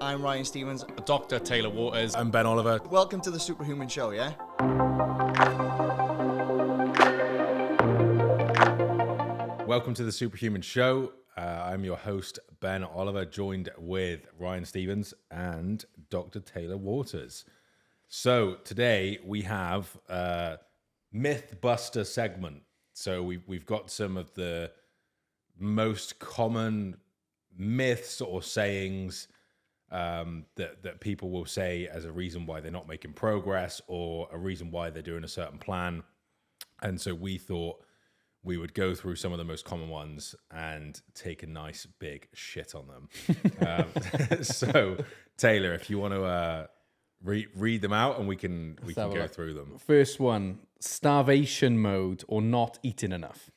I'm Ryan Stevens. Dr. Taylor Waters. I'm Ben Oliver. Welcome to the Superhuman Show, yeah? Welcome to the Superhuman Show. I'm your host, Ben Oliver, joined with Ryan Stevens and Dr. Taylor Waters. So today we have a Mythbuster segment. So we've got some of the most common myths or sayings that people will say as a reason why they're not making progress or a reason why they're doing a certain plan. And so we thought we would go through some of the most common ones and take a nice big shit on them. So Taylor, if you want to read them out and we can go through them. First one, starvation mode or not eating enough.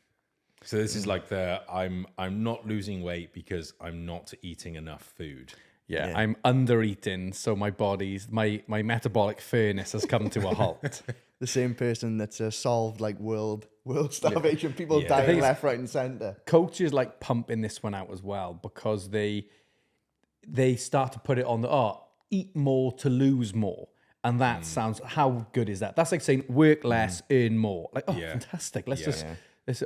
So this is like I'm not losing weight because I'm not eating enough food. Yeah. I'm under eating, so my my metabolic furnace has come to a halt. The same person that's solved like world starvation. People dying left, right, and center. Coaches like pumping this one out as well because they start to put it on eat more to lose more. And that sounds, how good is that? That's like saying work less, earn more. Like, fantastic. Let's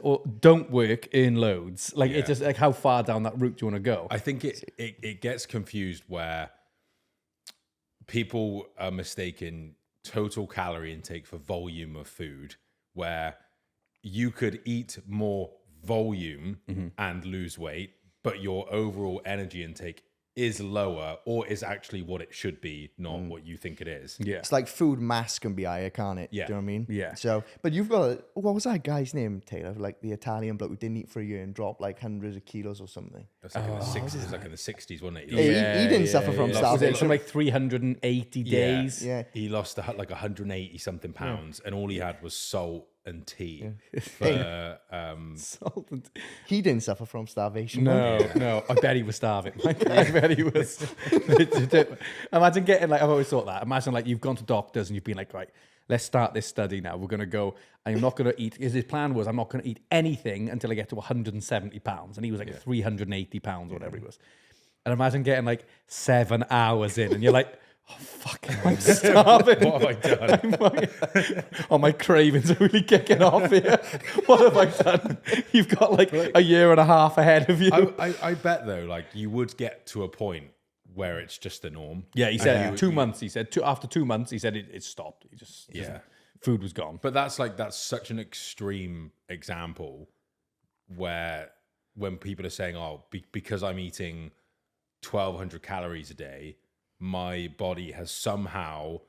or don't work, earn loads. Like it's just like, how far down that route do you want to go? I think it gets confused where people are mistaking total calorie intake for volume of food, where you could eat more volume and lose weight, but your overall energy intake is lower or is actually what it should be, not what you think it is. Yeah. It's like food mass can be higher, can't it? Yeah. Do you know what I mean? Yeah. So, but you've got, what was that guy's name, Taylor? Like the Italian bloke who didn't eat for a year and dropped like hundreds of kilos or something. That's like in the 60s. It was like in the 60s, wasn't it? He didn't suffer from Was it starvation. something like 380 days? Yeah. He lost like 180 something pounds, and all he had was salt and tea. He didn't suffer from starvation. No. I bet he was starving. I bet he was. Imagine getting like, I've always thought that. Imagine like you've gone to doctors and you've been like, right, let's start this study now. We're going to go, I'm not going to eat, because his plan was, I'm not going to eat anything until I get to 170 pounds. And he was like 380 pounds or whatever he was. And imagine getting like 7 hours in and you're like, oh, fuck, I'm starving. What have I done? My cravings are really kicking off here. What have I done? You've got like a year and a half ahead of you. I bet though, like you would get to a point where it's just the norm. Yeah, he said 2 months. He said after 2 months, he said it stopped. He just food was gone. But that's such an extreme example where when people are saying, because I'm eating 1,200 calories a day, my body has somehow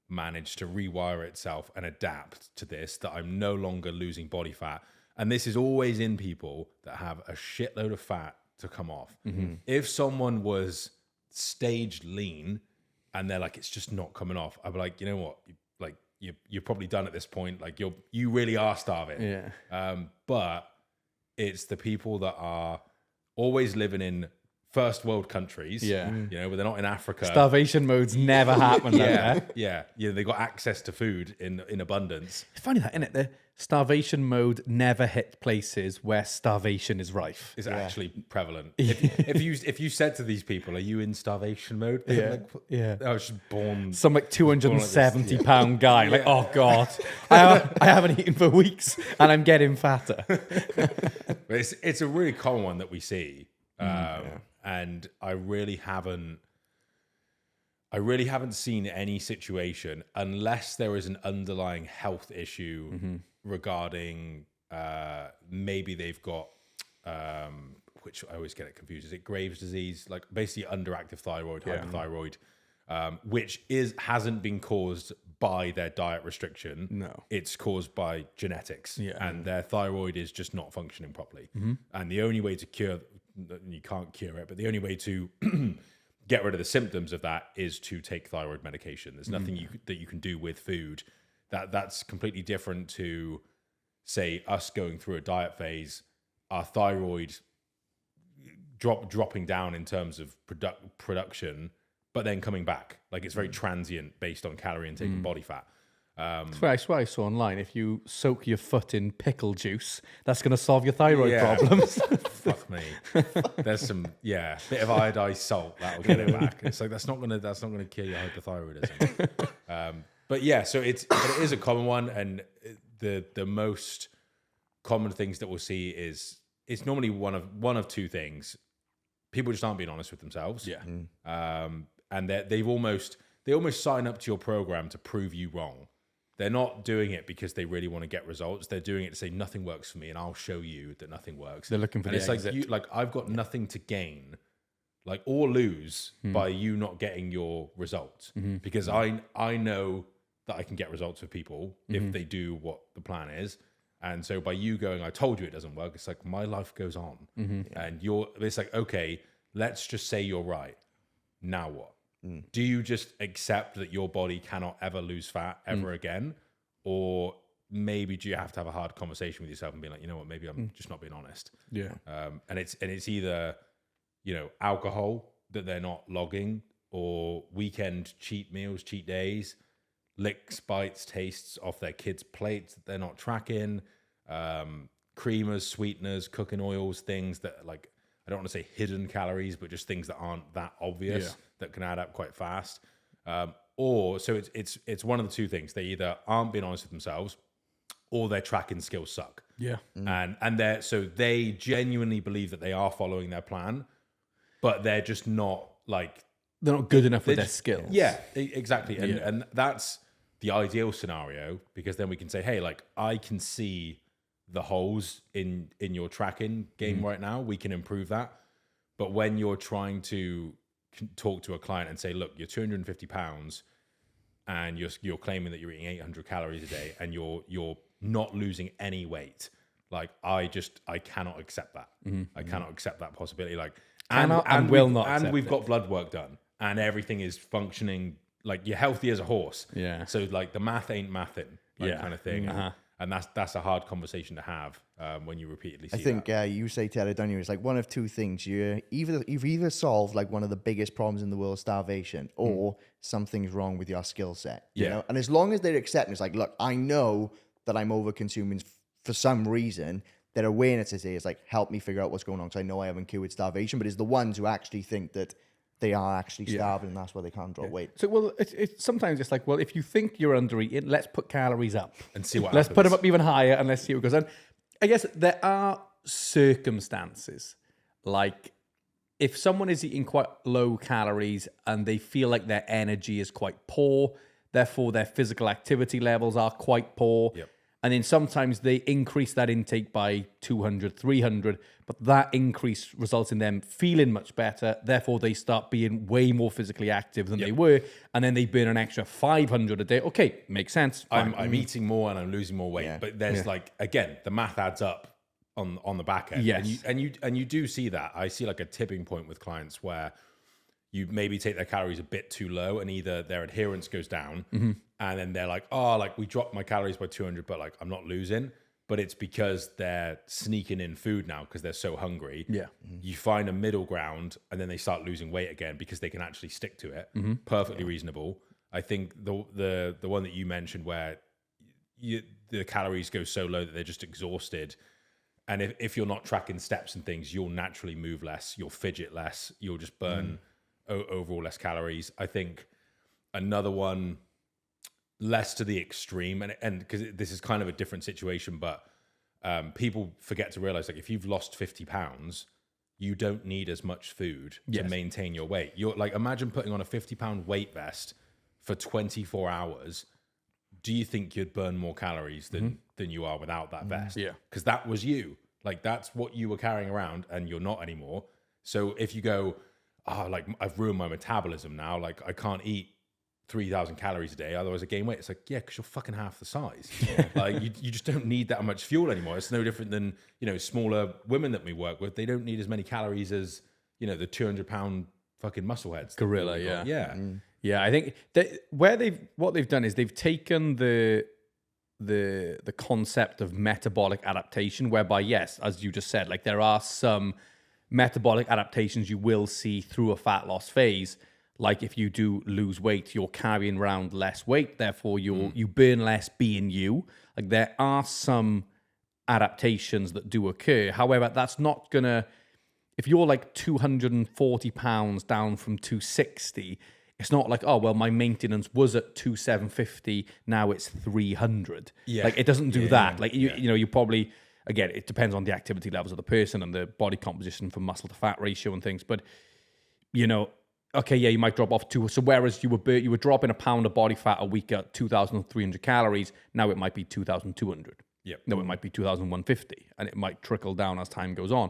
managed to rewire itself and adapt to this, that I'm no longer losing body fat. And this is always in people that have a shitload of fat to come off. Mm-hmm. If someone was staged lean and they're like, it's just not coming off, I'd be like, you know what? Like you're probably done at this point. Like you really are starving. Yeah. But it's the people that are always living in first world countries, you know, but they're not in Africa. Starvation modes never happen. Yeah. They got access to food in abundance. It's funny that, isn't it? The starvation mode never hit places where starvation is rife. It's actually prevalent. If you said to these people, "Are you in starvation mode?" I was just born. Some like 270 pound guy, like, oh god, I haven't eaten for weeks and I'm getting fatter. But it's a really common one that we see. And I really haven't seen any situation, unless there is an underlying health issue regarding maybe they've got which I always get it confused. Is it Graves' disease? Like basically underactive thyroid, hypothyroid, which hasn't been caused by their diet restriction. No, it's caused by genetics, and their thyroid is just not functioning properly. And the only way to cure, you can't cure it, but the only way to get rid of the symptoms of that is to take thyroid medication. There's nothing that you can do with food. That's completely different to, say, us going through a diet phase, our thyroid dropping down in terms of production, but then coming back. Like it's very transient based on calorie intake and body fat. That's why I swear I saw online, if you soak your foot in pickle juice, that's going to solve your thyroid Yeah. problems. Fuck me. There's some bit of iodized salt that'll get it back. It's like that's not gonna kill your hypothyroidism. But yeah, so it is a common one, and the most common things that we'll see is it's normally one of two things. People just aren't being honest with themselves. Yeah. And they almost sign up to your program to prove you wrong. They're not doing it because they really want to get results. They're doing it to say nothing works for me, and I'll show you that nothing works. They're looking for and the it's exit. like I've got nothing to gain, like or lose by you not getting your results, because I know that I can get results with people if they do what the plan is. And so by you going, I told you it doesn't work, it's like my life goes on. And it's like, okay, let's just say you're right. Now what? Do you just accept that your body cannot ever lose fat ever again? Or maybe do you have to have a hard conversation with yourself and be like, you know what, maybe I'm just not being honest. Yeah. And it's either, alcohol that they're not logging, or weekend cheat meals, cheat days, licks, bites, tastes off their kids' plates that they're not tracking, creamers, sweeteners, cooking oils, things that like, I don't want to say hidden calories, but just things that aren't that obvious that can add up quite fast. Or so it's one of the two things. They either aren't being honest with themselves, or their tracking skills suck. Yeah. And they genuinely believe that they are following their plan, but they're just not like They're not good enough with their skills. Yeah, exactly. And that's the ideal scenario, because then we can say, hey, like I can see the holes in your tracking game right now. We can improve that. But when you're trying to talk to a client and say, look, you're 250 pounds and you're claiming that you're eating 800 calories a day and you're not losing any weight, like I cannot accept that. I cannot accept that possibility. Like we've got blood work done and everything is functioning, like you're healthy as a horse. Yeah. So like the math ain't mathin', kind of thing. And that's a hard conversation to have when you repeatedly see I think you say, Taylor, don't you? It's like one of two things. You've either solved like one of the biggest problems in the world, starvation, or something's wrong with your skill set. You know? And as long as they're accepting, it's like, look, I know that I'm over consuming for some reason. Their awareness is here. It's like, help me figure out what's going on, because I know I haven't cured starvation. But it's the ones who actually think that they are actually starving, and that's why they can't drop weight. So, well, it's sometimes it's like, well, if you think you're under eating, let's put calories up and see what let's happens. put them up even higher and let's see what goes on. I guess there are circumstances, like if someone is eating quite low calories and they feel like their energy is quite poor, therefore their physical activity levels are quite poor. Yep. And then sometimes they increase that intake by 200, 300, but that increase results in them feeling much better. Therefore, they start being way more physically active than they were. And then they burn an extra 500 a day. Okay, makes sense. I'm eating more and I'm losing more weight. But there's like, again, the math adds up on the back end. Yes. And you do see that. I see like a tipping point with clients where you maybe take their calories a bit too low and either their adherence goes down and then they're like, oh, like we dropped my calories by 200, but like I'm not losing. But it's because they're sneaking in food now because they're so hungry. Yeah. You find a middle ground and then they start losing weight again because they can actually stick to it. Perfectly reasonable. I think the one that you mentioned where the calories go so low that they're just exhausted. And if you're not tracking steps and things, you'll naturally move less, you'll fidget less, you'll just burn overall less calories. I think another one, less to the extreme, and because this is kind of a different situation, but people forget to realize, like, if you've lost 50 pounds, you don't need as much food to maintain your weight. You're like, imagine putting on a 50-pound weight vest for 24 hours. Do you think you'd burn more calories than you are without that vest? Yeah. Because that was you. Like, that's what you were carrying around, and you're not anymore. So if you go, like, I've ruined my metabolism now, like, I can't eat 3,000 calories a day, otherwise I gain weight. It's like, yeah, because you're fucking half the size. Like, you just don't need that much fuel anymore. It's no different than, smaller women that we work with. They don't need as many calories as, the 200-pound fucking muscle heads. Gorilla, Yeah. Yeah, I think what they've done is they've taken the concept of metabolic adaptation, whereby, yes, as you just said, like, there are some metabolic adaptations you will see through a fat loss phase, like if you do lose weight, you're carrying around less weight, therefore you burn less being you. Like there are some adaptations that do occur. However, that's not gonna, if you're like 240 pounds down from 260, it's not like, oh, well, my maintenance was at 2,750, now it's 300. Yeah. Like it doesn't do that. Like, you know, you probably, again, it depends on the activity levels of the person and the body composition from muscle to fat ratio and things. But, you know, okay, yeah, you might drop off so whereas you were dropping a pound of body fat a week at 2,300 calories, now it might be 2,200. Yeah. No, it might be 2,150, and it might trickle down as time goes on.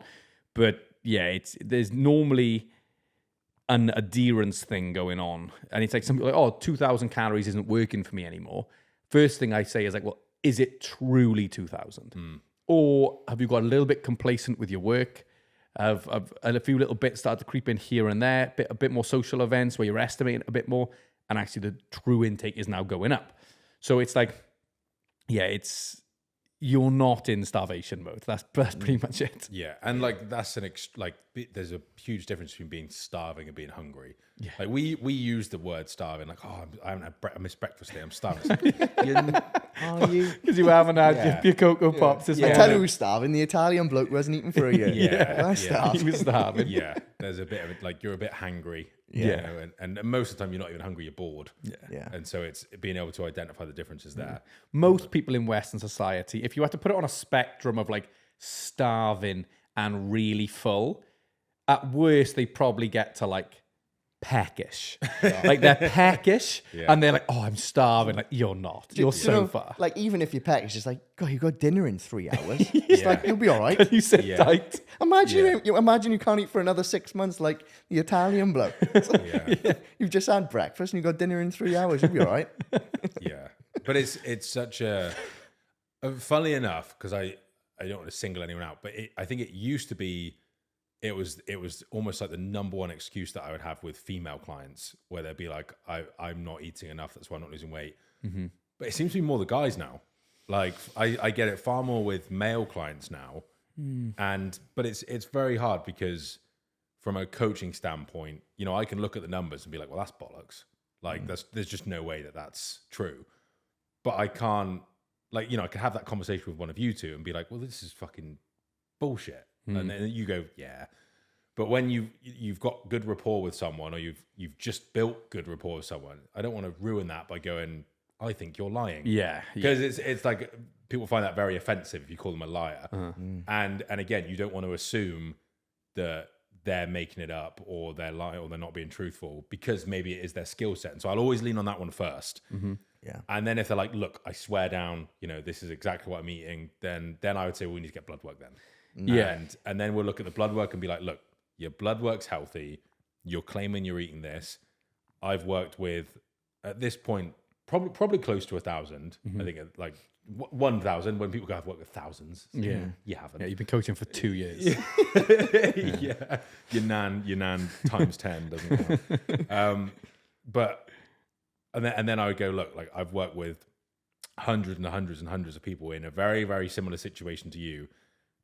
But yeah, there's normally an adherence thing going on. And it's like some people are like, oh, 2,000 calories isn't working for me anymore. First thing I say is like, well, is it truly 2,000? Or have you got a little bit complacent with your work? Have a few little bits started to creep in here and there, a bit more social events where you're estimating a bit more, and actually the true intake is now going up. So it's like, yeah, you're not in starvation mode. That's pretty much it. Yeah, and like that's there's a huge difference between being starving and being hungry. Yeah, like we use the word starving, like, oh, I haven't had I missed breakfast today, I'm starving. Are you? Because you haven't had your Cocoa Pops. I tell you who's starving. The Italian bloke wasn't eating for a year. Yeah. He was starving. Yeah, there's a bit of it, like you're a bit hangry. Yeah. You know, and most of the time you're not even hungry, you're bored. Yeah. And so it's being able to identify the differences there. Most people in Western society, if you had to put it on a spectrum of like starving and really full, at worst they probably get to like peckish. Like they're peckish and they're like, oh, I'm starving. Like, you're not. You're so far. Like, even if you're packed, it's just like, God, you got dinner in 3 hours. It's like, you'll be all right. You sit tight. Imagine you can't eat for another 6 months like the Italian bloke. You've just had breakfast and you got dinner in 3 hours. You'll be all right. Yeah. But it's such a, funnily enough, because I don't want to single anyone out, but I think it used to be, it was almost like the number one excuse that I would have with female clients, where they'd be like, I'm not eating enough, that's why I'm not losing weight. Mm-hmm. But it seems to be more the guys now. Like I get it far more with male clients now. But it's very hard because from a coaching standpoint, you know, I can look at the numbers and be like, well, that's bollocks. Like there's just no way that that's true. But I can't, like, you know, I could have that conversation with one of you two and be like, well, this is fucking bullshit. And then you go, yeah. But when you've got good rapport with someone, or you've just built good rapport with someone, I don't want to ruin that by going, I think you're lying. Yeah. Because it's like people find that very offensive if you call them a liar. And again, you don't want to assume that they're making it up or they're lying or they're not being truthful, because maybe it is their skill set. And so I'll always lean on that one first. Yeah. And then if they're like, look, I swear down, you know, this is exactly what I'm eating, then I would say, well, we need to get blood work then. Yeah. And then we'll look at the blood work and be like, look, your blood work's healthy. You're claiming you're eating this. I've worked with, at this point, probably close to 1,000. I think like 1,000, when people go, I've worked with thousands. Yeah. You haven't. Yeah, you've been coaching for 2 years. Yeah. Your nan times 10 doesn't count. But, and then I would go, look, like I've worked with hundreds and hundreds and hundreds of people in a very, very similar situation to you.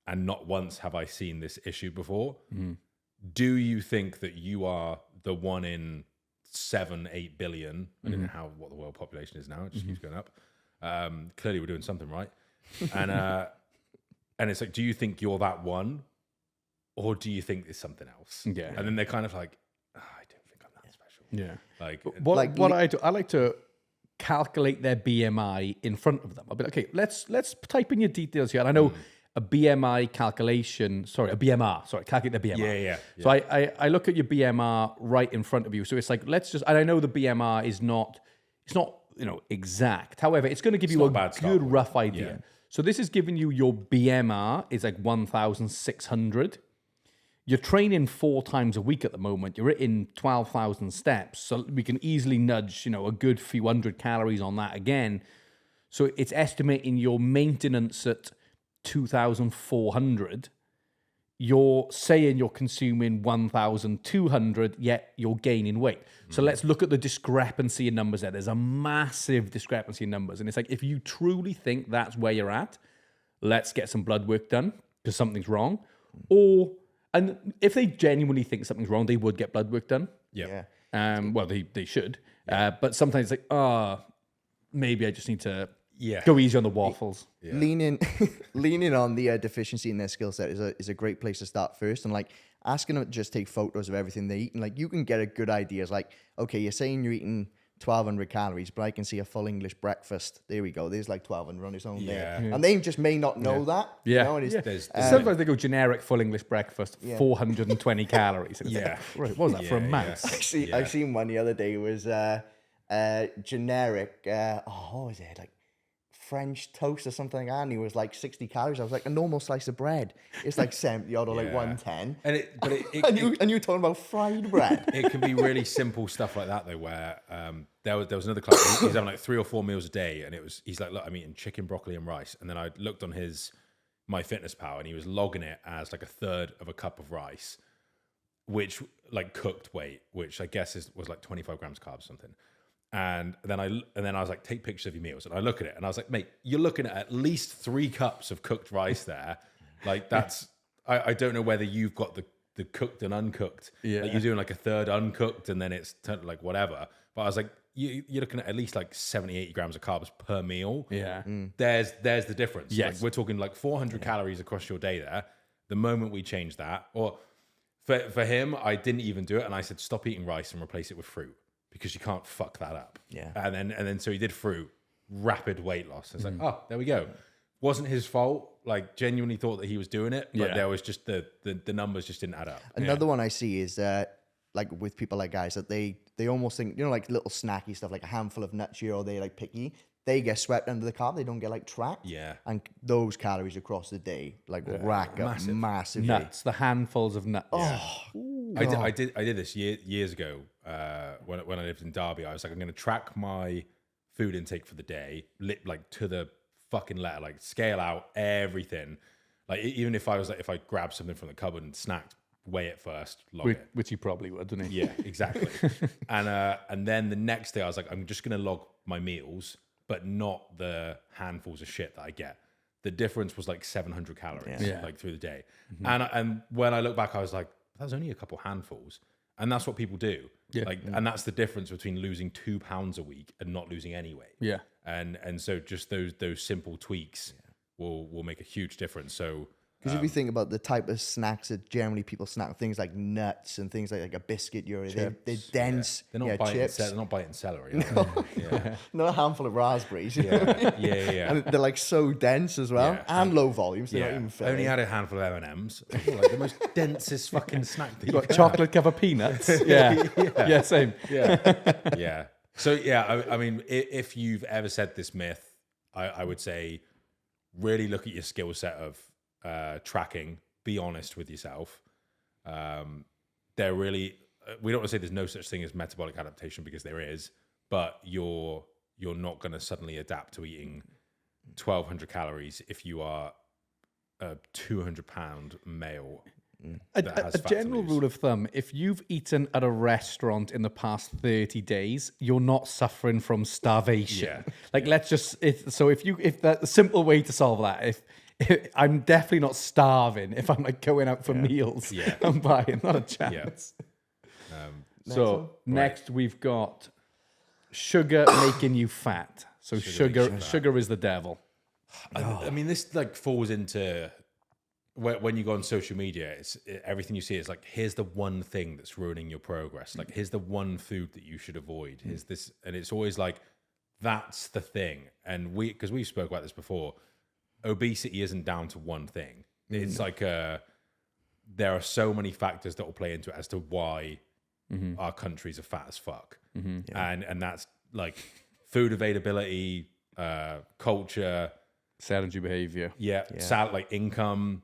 And not once have I seen this issue before. Do you think that you are the 1 in 7-8 billion? I don't know what the world population is now. It just keeps going up. Clearly, we're doing something right. And it's like, do you think you're that one, or do you think there's something else? Yeah. And then they're kind of like, oh, I don't think I'm that special. Yeah. Like, What I do, I like to calculate their BMI in front of them. I'll be like, okay, let's type in your details here. And I know a BMR, calculate the BMR. Yeah. So I look at your BMR right in front of you. So it's like, and I know the BMR is not, it's not, you know, exact. However, it's going to give you a good rough idea. Yeah. So this is giving you your BMR is like 1,600. You're training 4 times a week at the moment. You're hitting 12,000 steps. So we can easily nudge, you know, a good few hundred calories on that again. So it's estimating your maintenance at 2,400. You're saying you're consuming 1,200, yet you're gaining weight. So let's look at the discrepancy in numbers there. There's a massive discrepancy in numbers. And it's like, if you truly think that's where you're at, let's get some blood work done because something's wrong. And if they genuinely think something's wrong, they would get blood work done. Yeah. Well, they should. But sometimes it's like, maybe I just need to Yeah. go easy on the waffles. Leaning on the deficiency in their skill set is a great place to start first, and like asking them to just take photos of everything they eat, and like you can get a good idea. It's like, okay, you're saying you're eating 1,200 calories, but I can see a full English breakfast. There we go. There's like 1,200 on its own there, and they just may not know that. Yeah. You know, and it's, There's Sometimes they go generic full English breakfast, 420 calories. And it's Yeah. like, right, what was that for a mouse? I seen one the other day. It was generic. What was it, like French toast or something like that, and it was like 60 calories. I was like, a normal slice of bread, it's like 70 odd or like 110. And And you're talking about fried bread. it can be really simple stuff like that though, where there was another client. He's having like 3 or 4 meals a day, and he's like, look, I'm eating chicken, broccoli, and rice. And then I looked on his MyFitnessPal, and he was logging it as like a third of a cup of rice, which like cooked weight, which I guess was like 25 grams carbs or something. And then I was like, take pictures of your meals, and I look at it, and I was like, mate, you're looking at least 3 cups of cooked rice there. Like that's, I don't know whether you've got the cooked and uncooked. Yeah. Like you're doing like a third uncooked, and then it's like whatever. But I was like, you're looking at least like 70, 80 grams of carbs per meal. Yeah. There's the difference. Yes. Like we're talking like 400 calories across your day there. The moment we change that, or for him, I didn't even do it, and I said, stop eating rice and replace it with fruit, because you can't fuck that up. Yeah. And then so he did fruit, rapid weight loss. It's like, oh, there we go. Wasn't his fault. Like genuinely thought that he was doing it, but there was just the numbers just didn't add up. Another one I see is like with people like guys that they almost think, you know, like little snacky stuff, like a handful of nuts here, or they like picky. They get swept under the carb. They don't get like tracked. Yeah. And those calories across the day like rack up massively. Nuts, the handfuls of nuts. I did this years ago when I lived in Derby. I was like, I'm going to track my food intake for the day, like to the fucking letter, like scale out everything. Like even if I grabbed something from the cupboard and snacked, weigh it first, log it. Which you probably would, wouldn't you? Yeah, exactly. And then the next day I was like, I'm just going to log my meals, but not the handfuls of shit that I get. The difference was like 700 calories like through the day. And when I look back, I was like, that was only a couple handfuls. And that's what people do. And that's the difference between losing 2 pounds a week and not losing any weight. Yeah. And so just those simple tweaks will make a huge difference. So Because if you think about the type of snacks that generally people snack, things like nuts and things like a biscuit, they're dense. they're not biting chips. they're not biting celery. Are they? Yeah. Not a handful of raspberries. Yeah. And they're like so dense as well, and low volume, so they're not even filling. Only had a handful of M&Ms. Like the most densest fucking snack that you Got can chocolate covered peanuts. Yeah, same. Yeah. So I mean, if you've ever said this myth, I would say really look at your skill set of tracking. Be honest with yourself. They're really. We don't want to say there's no such thing as metabolic adaptation, because there is, but you're not going to suddenly adapt to eating 1,200 calories if you are a 200-pound male. A general rule of thumb: if you've eaten at a restaurant in the past 30 days, you're not suffering from starvation. Yeah. Like, let's just. If the simple way to solve that, if I'm definitely not starving if I'm like going out for meals. Yeah. I'm buying, not a chance. So next we've got sugar making you fat. So sugar is the devil. I mean, this like falls into when you go on social media. It's everything you see is like, here's the one thing that's ruining your progress. Like, here's the one food that you should avoid. Here's this, and it's always like, that's the thing. And because we spoke about this before, obesity isn't down to one thing. It's like there are so many factors that will play into it as to why our countries are fat as fuck. And that's like food availability, culture, Sedentary behavior. like income,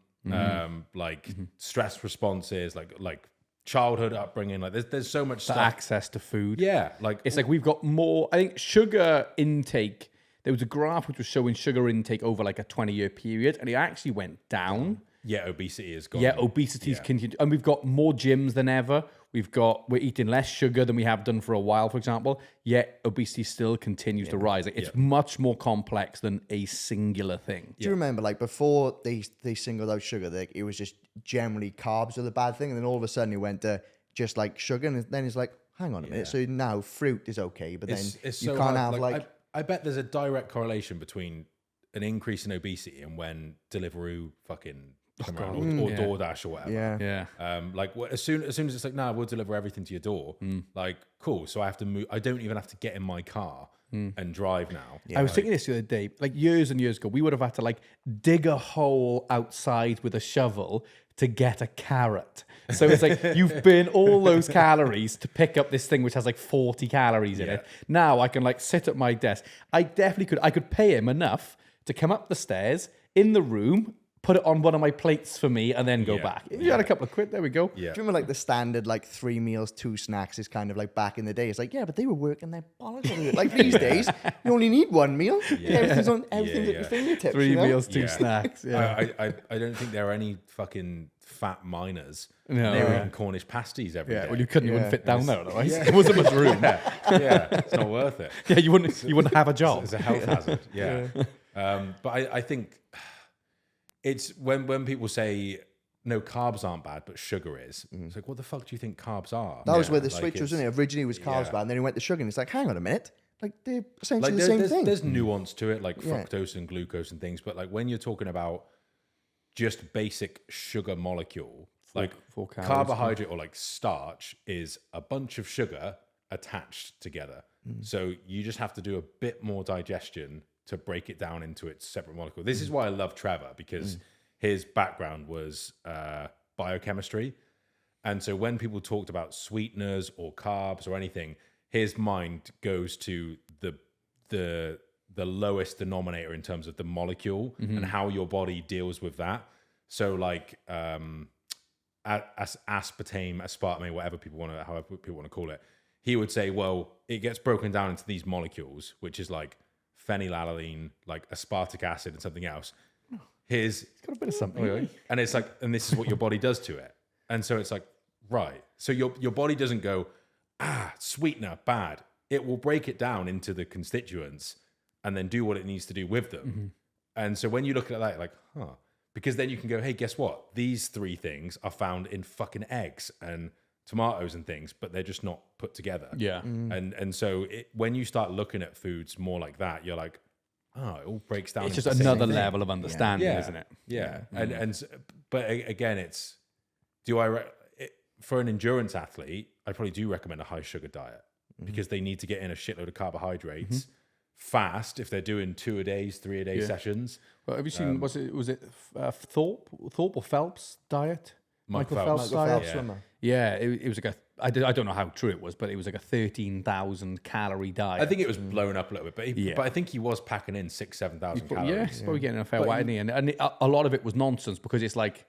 stress responses, like childhood upbringing. Like there's so much stuff. Access to food. Like It's like we've got more. I think sugar intake. There was a graph which was showing sugar intake over like a 20-year period, and it actually went down. Obesity is gone. Obesity's continued, and we've got more gyms than ever. We're eating less sugar than we have done for a while, for example. Yet obesity still continues to rise. Like, it's much more complex than a singular thing. Do you remember, like, before they singled out sugar, it was just generally carbs are the bad thing, and then all of a sudden it went to just like sugar, and then it's like, hang on a minute. So now fruit is okay, but then It's you so can't hard. have like I bet there's a direct correlation between an increase in obesity and when Deliveroo fucking come around, or DoorDash or whatever. yeah. As soon as it's like, nah, we'll deliver everything to your door. Like, cool. So I have to move. I don't even have to get in my car and drive now. I was thinking this the other day, like years and years ago, we would have had to like dig a hole outside with a shovel to get a carrot. So it's like you've burned all those calories to pick up this thing which has like 40 calories in it. Now I can like sit at my desk. I definitely could. I could pay him enough to come up the stairs in the room, put it on one of my plates for me, and then go back. You had a couple of quid. There we go. Yeah. Do you remember like the standard like 3 meals, 2 snacks is kind of like back in the day? It's like, yeah, but they were working their bollocks out of it. Like these days, you only need 1 meal. Everything's at your fingertips. 3 you know? meals, 2 snacks. Yeah. I don't think there are any fucking fat miners. No. They were eating Cornish pasties every day. Well, you wouldn't fit down there otherwise. There wasn't much room. Yeah, it's not worth it. Yeah, you wouldn't have a job. It's a health hazard. Yeah. But I think it's when people say, no, carbs aren't bad, but sugar is. It's like, what the fuck do you think carbs are? That was where the switch was, wasn't it? Originally it was carbs bad, and then he went to sugar, and it's like, hang on a minute. Like, they're essentially the same thing. There's nuance to it, like fructose and glucose and things, but like when you're talking about just basic sugar molecule, like four calories, carbohydrate or like starch is a bunch of sugar attached together. So you just have to do a bit more digestion to break it down into its separate molecule. This is why I love Trevor, because his background was biochemistry. And so when people talked about sweeteners or carbs or anything, his mind goes to the lowest denominator in terms of the molecule and how your body deals with that. So like aspartame, whatever however people want to call it, he would say, well, it gets broken down into these molecules, which is like phenylalanine, like aspartic acid and something else. It's got a bit of something. And it's like, and this is what your body does to it. And so it's like, right. So your body doesn't go, sweetener, bad. It will break it down into the constituents and then do what it needs to do with them. And so when you look at that, like, because then you can go, hey, guess what? These 3 things are found in fucking eggs and tomatoes and things, but they're just not put together. Yeah. And so when you start looking at foods more like that, you're like, it all breaks down. It's just another level of understanding, isn't it? Yeah. But again, for an endurance athlete, I probably do recommend a high sugar diet because they need to get in a shitload of carbohydrates fast if they're doing 2-a-days, 3-a-day sessions. Well, have you seen? Was it Thorpe or Phelps diet? Michael Phelps Michael diet. Phelps swimmer. Yeah, it was like I don't know how true it was, but it was like a 13,000 calorie diet. I think it was blown up a little bit, but I think he was packing in 6,000-7,000 calories. Yeah, he's probably getting a fair whack, and a lot of it was nonsense because it's like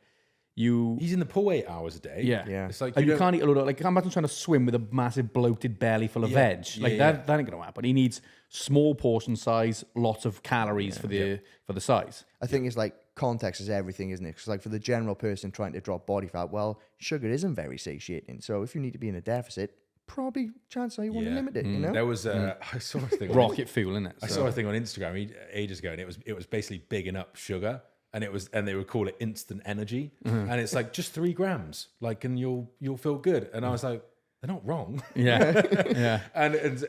he's in the pool 8 hours a day. Yeah. It's like and you can't eat a lot of, like, imagine trying to swim with a massive bloated belly full of veg. Like that ain't gonna happen. He needs small portion size, lots of calories for the size. I think it's like context is everything, isn't it? Because like for the general person trying to drop body fat, well, sugar isn't very satiating. So if you need to be in a deficit, probably chances are you want to limit it. You know, there was I saw a thing. Rocket fuel, isn't it? I saw a thing on Instagram ages ago, and it was basically bigging up sugar, and they would call it instant energy, and it's like just 3 grams, like, and you'll feel good. And I was like, they're not wrong. Yeah. and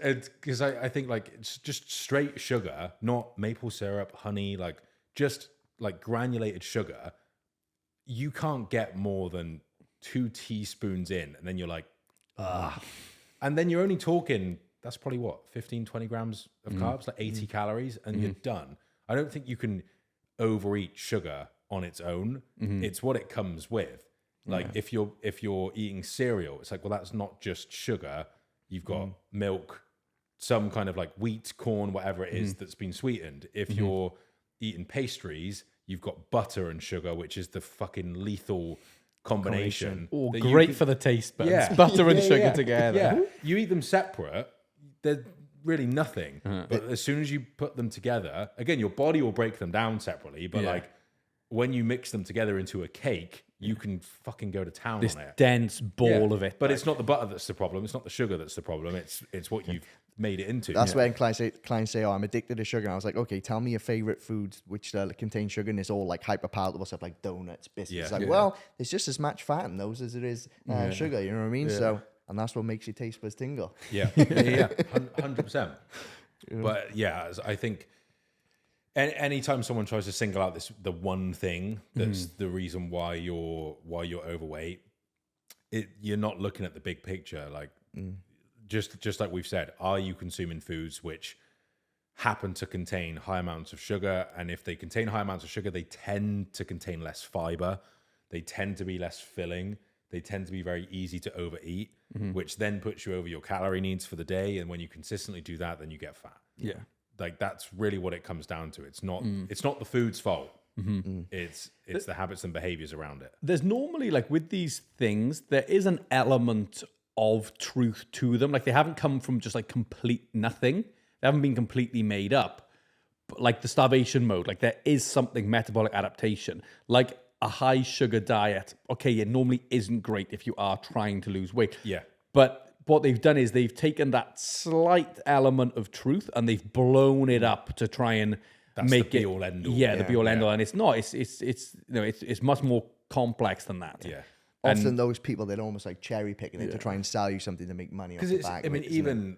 because I think like it's just straight sugar, not maple syrup, honey, like just like granulated sugar, you can't get more than 2 teaspoons in, and then you're like, and then you're only talking, that's probably what, 15-20 grams of carbs, like 80 calories, and you're done. I don't think you can overeat sugar on its own. It's what it comes with. Like if you're eating cereal, it's like, well, that's not just sugar. You've got milk, some kind of like wheat, corn, whatever it is that's been sweetened. If you're eating pastries, you've got butter and sugar, which is the fucking lethal combination. Oh, great for the taste buds. Yeah. Butter and sugar together. Yeah, you eat them separate, they're really nothing. But as soon as you put them together, again, your body will break them down separately. But like when you mix them together into a cake, you can fucking go to town This on it. dense ball of it. But it's not the butter that's the problem. It's not the sugar that's the problem. It's what you've made it into. that's when clients say, "Oh, I'm addicted to sugar." And I was like, "Okay, tell me your favorite foods which contain sugar." And it's all like hyper palatable stuff like donuts, biscuits. It's like, well, there's just as much fat in those as it is sugar. You know what I mean? So and that's what makes your taste buds tingle. Yeah, yeah, 100%. But yeah, I think anytime someone tries to single out the one thing that's the reason why you're overweight, you're not looking at the big picture. Like just like we've said, are you consuming foods which happen to contain high amounts of sugar? And if they contain high amounts of sugar, they tend to contain less fiber. They tend to be less filling. They tend to be very easy to overeat, which then puts you over your calorie needs for the day. And when you consistently do that, then you get fat. Yeah. Like that's really what it comes down to. It's not the food's fault. It's the habits and behaviors around it. There's normally, like, with these things, there is an element of truth to them. Like, they haven't come from just like complete nothing. They haven't been completely made up. But like the starvation mode, like there is something metabolic adaptation. Like a high sugar diet, okay, it normally isn't great if you are trying to lose weight. Yeah. But what they've done is they've taken that slight element of truth and they've blown it up to try and make the it be-all, end-all. Yeah, the be all end all, and it's not. It's much more complex than that. Yeah. Often those people, they're almost like cherry picking it to try and sell you something to make money off the Because back. I mean, even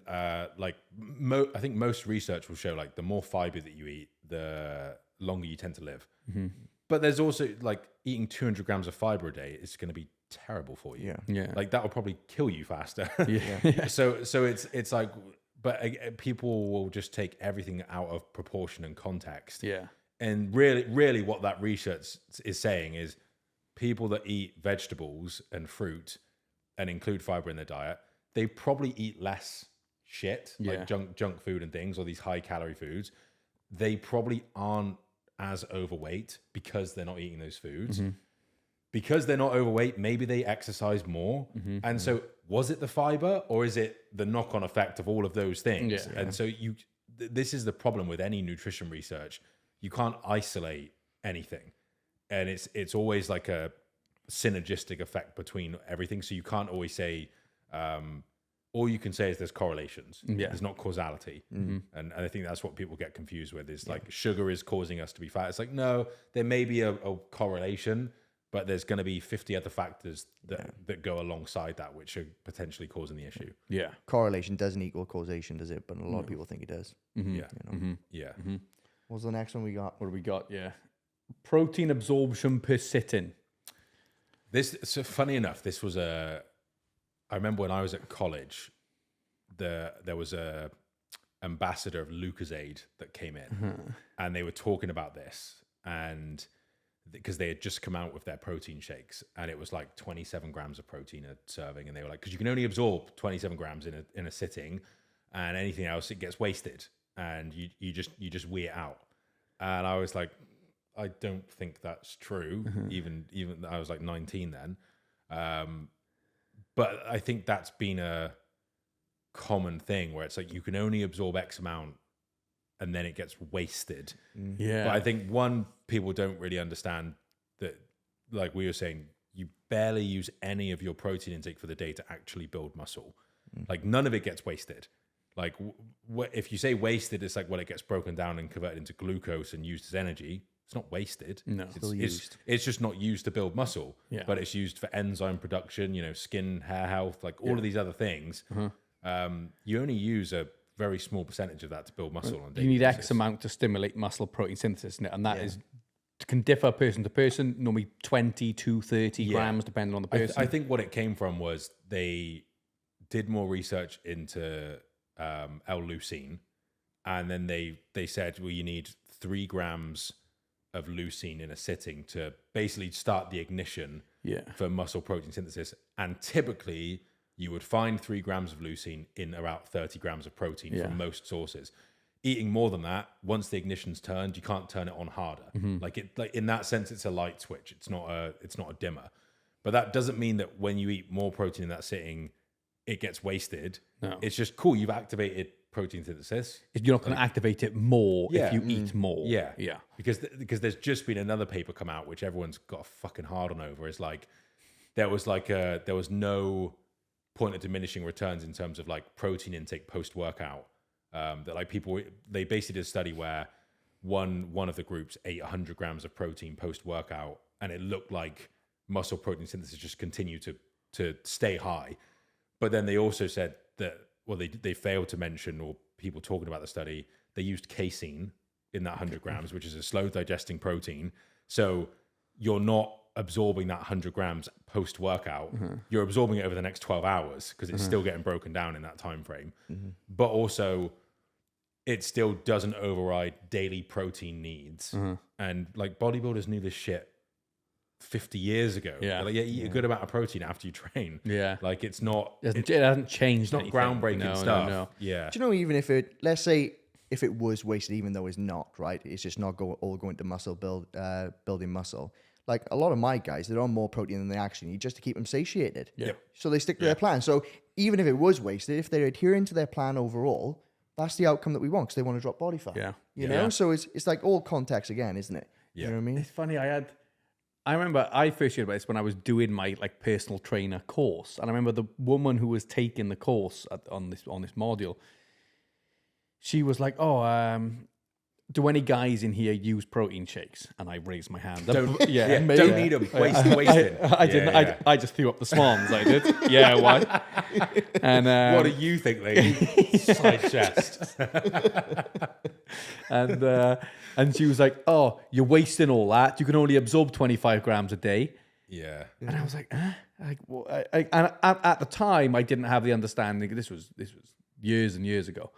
like I think most research will show like the more fiber that you eat, the longer you tend to live. But there's also like eating 200 grams of fiber a day is going to be terrible for you. Yeah. Like that will probably kill you faster. Yeah. So it's like, but people will just take everything out of proportion and context. Yeah. And really what that research is saying is people that eat vegetables and fruit and include fiber in their diet, they probably eat less shit, like junk food and things, or these high calorie foods. They probably aren't as overweight because they're not eating those foods. Because they're not overweight, maybe they exercise more. And so was it the fiber or is it the knock-on effect of all of those things? Yeah. And so this is the problem with any nutrition research. You can't isolate anything. And it's always like a synergistic effect between everything. So you can't always say, all you can say is there's correlations. Yeah. There's not causality. And I think that's what people get confused with is like sugar is causing us to be fat. It's like, no, there may be a correlation, but there's going to be 50 other factors that go alongside that, which are potentially causing the issue. Yeah. correlation doesn't equal causation, does it? But a lot of people think it does. Yeah. Yeah. What's the next one we got? What do we got? Yeah. Protein absorption per sitting. So funny enough, this was I remember when I was at college, there was a ambassador of Lucozade that came in, and they were talking about this, and because they had just come out with their protein shakes, and it was like 27 grams of protein a serving, and they were like, because you can only absorb 27 grams in a sitting, and anything else it gets wasted, and you just wee it out, and I was like, I don't think that's true. Even I was like 19 then. But I think that's been a common thing where it's like you can only absorb X amount and then it gets wasted. Yeah. But I think people don't really understand that, like we were saying, you barely use any of your protein intake for the day to actually build muscle. Like none of it gets wasted. Like if you say wasted, it's like, well, it gets broken down and converted into glucose and used as energy. It's not wasted. No. It's just not used to build muscle, Yeah. but it's used for enzyme production, skin, hair health, like all of these other things. You only use a very small percentage of that to build muscle on a daily You need basis. X amount to stimulate muscle protein synthesis, and that can differ person to person, normally 20 to 30 grams, depending on the person. I think what it came from was they did more research into L-leucine, and then they said, well, you need 3 grams of leucine in a sitting to basically start the ignition for muscle protein synthesis. And typically you would find 3 grams of leucine in about 30 grams of protein from most sources. Eating more than that, once the ignition's turned, you can't turn it on harder. Like in that sense, it's a light switch. It's not a dimmer. But that doesn't mean that when you eat more protein in that sitting, it gets wasted. No. It's just cool. You've activated protein synthesis. You're not going to activate it more Yeah. if you eat more. Yeah. Yeah. Because there's just been another paper come out, which everyone's got a fucking hard on over. Is like, there was no point of diminishing returns in terms of like protein intake post-workout. That like they basically did a study where one of the groups ate 100 grams of protein post-workout, and it looked like muscle protein synthesis just continued to stay high. But then they also said that, well, they failed to mention, or people talking about the study, they used casein in that 100 grams, which is a slow digesting protein. So you're not absorbing that 100 grams post workout. You're absorbing it over the next 12 hours because it's still getting broken down in that time frame. But also, it still doesn't override daily protein needs. And like bodybuilders knew this shit 50 years ago. Yeah. Like, eat a good amount of protein after you train. Yeah. Like it hasn't changed. not anything. groundbreaking stuff. No. Yeah. Do you know, even if it, let's say, if it was wasted, even though it's not, right? It's just not all going to muscle building muscle. Like a lot of my guys, they're on more protein than they actually need just to keep them satiated. Yeah. So they stick to their plan. So even if it was wasted, if they're adhering to their plan overall, that's the outcome that we want because they want to drop body fat. Yeah. You know? So it's like all context again, isn't it? Yeah. You know what I mean? It's funny. I remember I first heard about this when I was doing my like personal trainer course, and I remember the woman who was taking the course on this module. She was like, "Oh, do any guys in here use protein shakes?" And I raised my hand. Don't need them. Wasting. I didn't. Yeah. I just threw up the swans. I did. Yeah, why? And What do you think, lady? Side chest. And she was like, "Oh, you're wasting all that. You can only absorb 25 grams a day." Yeah. And I was like, like, well, and at the time, I didn't have the understanding. This was years and years ago.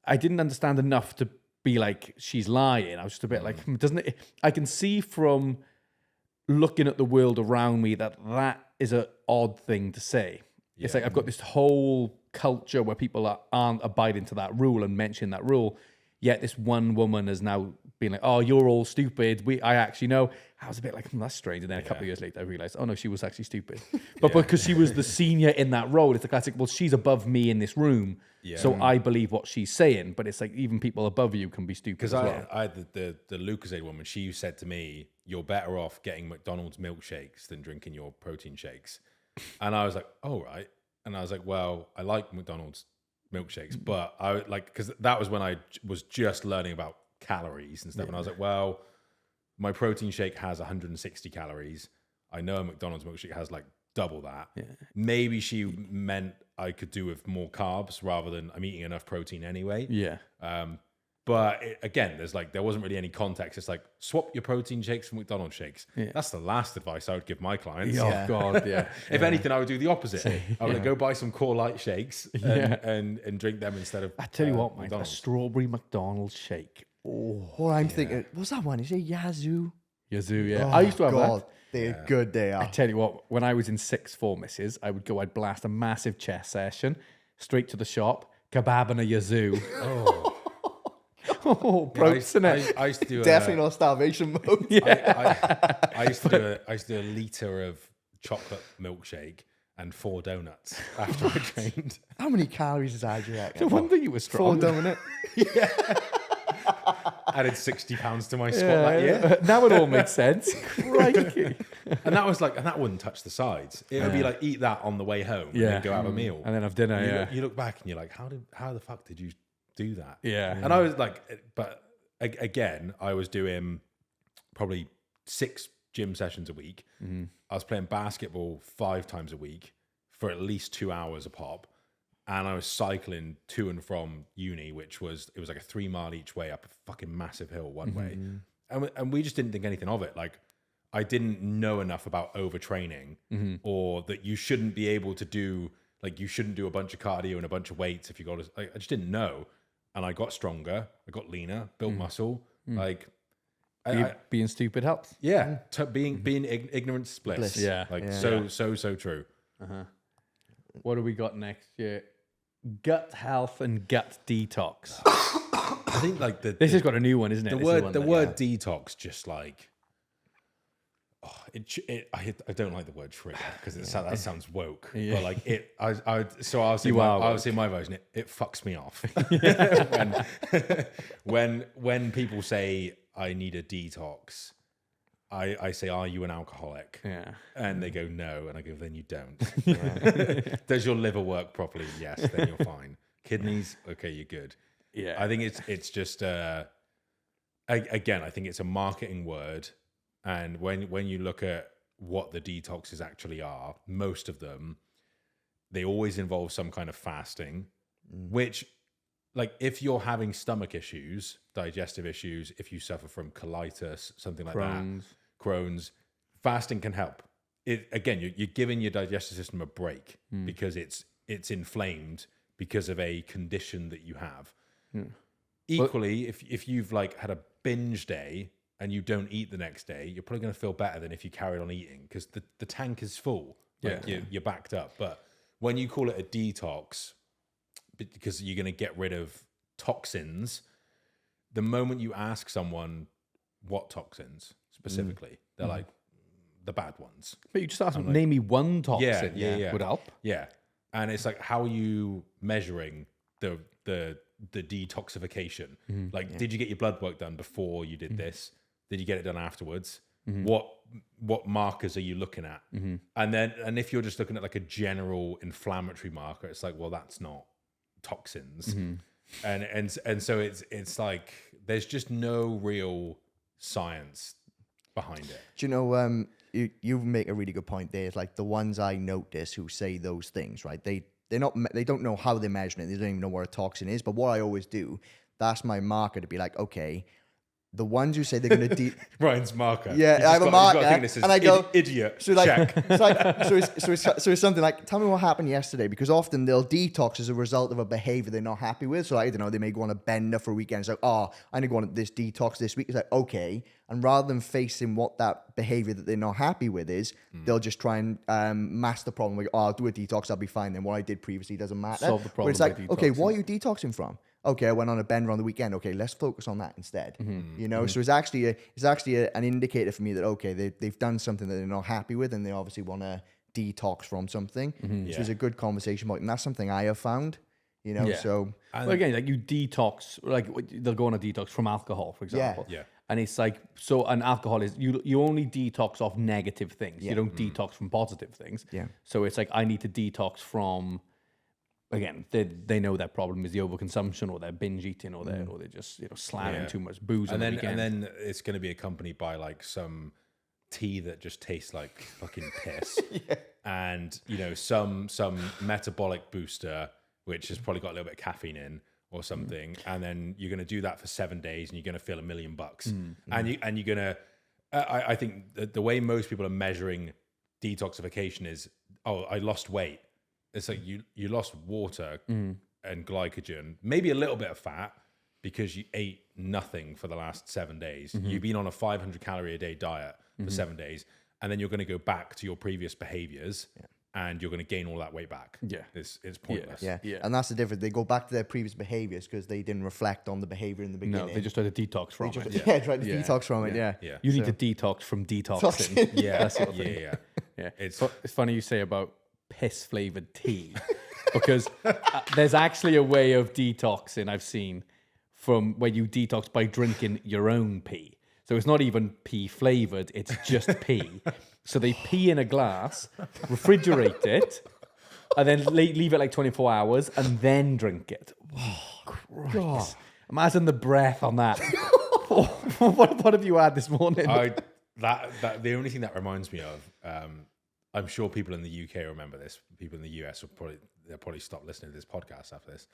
I didn't understand enough to be like, she's lying. I was just a bit like, doesn't it? I can see from looking at the world around me that is an odd thing to say. It's like I've got this whole culture where people aren't abiding to that rule and mention that rule. Yet this one woman has now been like, "Oh, you're all stupid. I actually know." I was a bit like, that's strange. And then a couple of years later, I realized, oh no, she was actually stupid. But because she was the senior in that role, it's the classic, well, she's above me in this room. Yeah. So I believe what she's saying. But it's like even people above you can be stupid as well. I the Lucozade woman, she said to me, "You're better off getting McDonald's milkshakes than drinking your protein shakes." And I was like, "Oh, right." And I was like, "Well, I like McDonald's milkshakes, but I like," because that was when I was just learning about calories and stuff. And I was like, well, my protein shake has 160 calories. I know a McDonald's milkshake has like double that. Yeah. Maybe she meant I could do with more carbs rather than I'm eating enough protein anyway. Yeah. But again, there wasn't really any context. It's like, swap your protein shakes for McDonald's shakes. Yeah. That's the last advice I would give my clients. Oh, God, yeah. If anything, I would do the opposite. I would go buy some Core Light shakes and drink them instead of I tell you what, mate, McDonald's. a strawberry McDonald's shake. Oh, Well, I'm thinking, what's that one? Is it Yazoo? Yazoo, yeah. Oh, I used to have God, that. they're good, they are. I tell you what, when I was in sixth form, I'd blast a massive chest session, straight to the shop, kebab and a Yazoo. Oh, protein in it. I used to do Definitely not starvation mode. I used to do a liter of chocolate milkshake and 4 donuts after I trained. How many calories is that, do you reckon? No wonder you were 4 strong. donut. Added 60 pounds to my squat that year. Now it all makes sense. Crikey. And that wouldn't touch the sides. It would be like, eat that on the way home and then go have a meal. And then have dinner, You look back and you're like, how the fuck did you do that? Yeah. And I was like, but again, I was doing probably 6 gym sessions a week. Mm-hmm. I was playing basketball 5 times a week for at least 2 hours a pop. And I was cycling to and from uni, it was like a 3 mile each way up a fucking massive hill one way. And we just didn't think anything of it. Like, I didn't know enough about overtraining or that you shouldn't be able to do, like, you shouldn't do a bunch of cardio and a bunch of weights if you got to, like, I just didn't know. And I got stronger, I got leaner, built muscle. Like, being stupid helps. Yeah. Being ignorance bliss. Bliss. Yeah. Like, Yeah. so true. What do we got next? Yeah. Gut health and gut detox. I think like This has got a new one, isn't it? The word detox just like, I don't like the word trigger because that sounds woke. But like I'll say my version. It fucks me off when people say I need a detox. I say, are you an alcoholic? Yeah. And they go, no. And I go, then you don't. Does your liver work properly? Yes, then you're fine. Kidneys? Okay, you're good. Yeah. I think it's just, again, I think it's a marketing word. And when you look at what the detoxes actually are, most of them, they always involve some kind of fasting, which, like, if you're having stomach issues, digestive issues, if you suffer from colitis, something like Crohn's, fasting can help. You're giving your digestive system a break because it's inflamed because of a condition that you have. Equally, if you've like had a binge day and you don't eat the next day, you're probably going to feel better than if you carried on eating because the tank is full. Like you're backed up. But when you call it a detox, because you're going to get rid of toxins, the moment you ask someone what toxins specifically, they're like, the bad ones. But you just ask them, name me one toxin. Yeah. Would help. Yeah. And it's like, how are you measuring the detoxification? Like, did you get your blood work done before you did this? Did you get it done afterwards? What markers are you looking at? And if you're just looking at like a general inflammatory marker, it's like, well, that's not toxins. And so it's like there's just no real science behind it. Do you know, you make a really good point there. It's like the ones I notice who say those things, right? They don't know how they're measuring it. They don't even know what a toxin is. But what I always do, that's my marker to be like, okay, the ones who say they're going to Ryan's marker. Yeah, I have a marker, and I go, idiot. So like, check. It's like, so it's something like, tell me what happened yesterday, because often they'll detox as a result of a behavior they're not happy with. So I don't know, they may go on a bender for a weekend. It's like, oh, I need to go on this detox this week. It's like, okay, and rather than facing what that behavior that they're not happy with is, they'll just try and mask the problem. Like, oh, I'll do a detox, I'll be fine. Then what I did previously doesn't matter. Solve the problem. But it's like, by okay, detoxing. what are you detoxing from? Okay, I went on a bender on the weekend. Okay, let's focus on that instead. You know, so it's actually an indicator for me that okay, they've done something that they're not happy with, and they obviously want to detox from something. So it's a good conversation about, and that's something I have found. You know, so well, again, like you detox, like they'll go on a detox from alcohol, for example. Yeah. And it's like, so an alcohol is, you only detox off negative things. You don't detox from positive things. Yeah. So it's like, I need to detox from, again, they know their problem is the overconsumption, or they're binge eating, or they're just slamming too much booze on the weekend. And then it's going to be accompanied by like some tea that just tastes like fucking piss, and some metabolic booster which has probably got a little bit of caffeine in or something, and then you're going to do that for 7 days, and you're going to feel $1 million, and you're going to. I think the way most people are measuring detoxification is, oh, I lost weight. It's like you lost water and glycogen, maybe a little bit of fat because you ate nothing for the last 7 days. You've been on a 500 calorie a day diet for 7 days, and then you're going to go back to your previous behaviors and you're going to gain all that weight back. Yeah. It's pointless. Yeah. And that's the difference. They go back to their previous behaviors because they didn't reflect on the behavior in the beginning. No, they just tried to detox from it. Tried to detox from it. Yeah. You need to detox from detoxing. That sort of thing. Yeah. It's funny you say about piss flavored tea because there's actually a way of detoxing I've seen from where you detox by drinking your own pee. So it's not even pee flavored, it's just pee. So they pee in a glass, refrigerate it, and then leave it like 24 hours and then drink it. Oh, Christ. Imagine the breath on that. What have you had this morning? That the only thing that reminds me of, I'm sure people in the UK remember this. People in the US they'll probably stop listening to this podcast after this.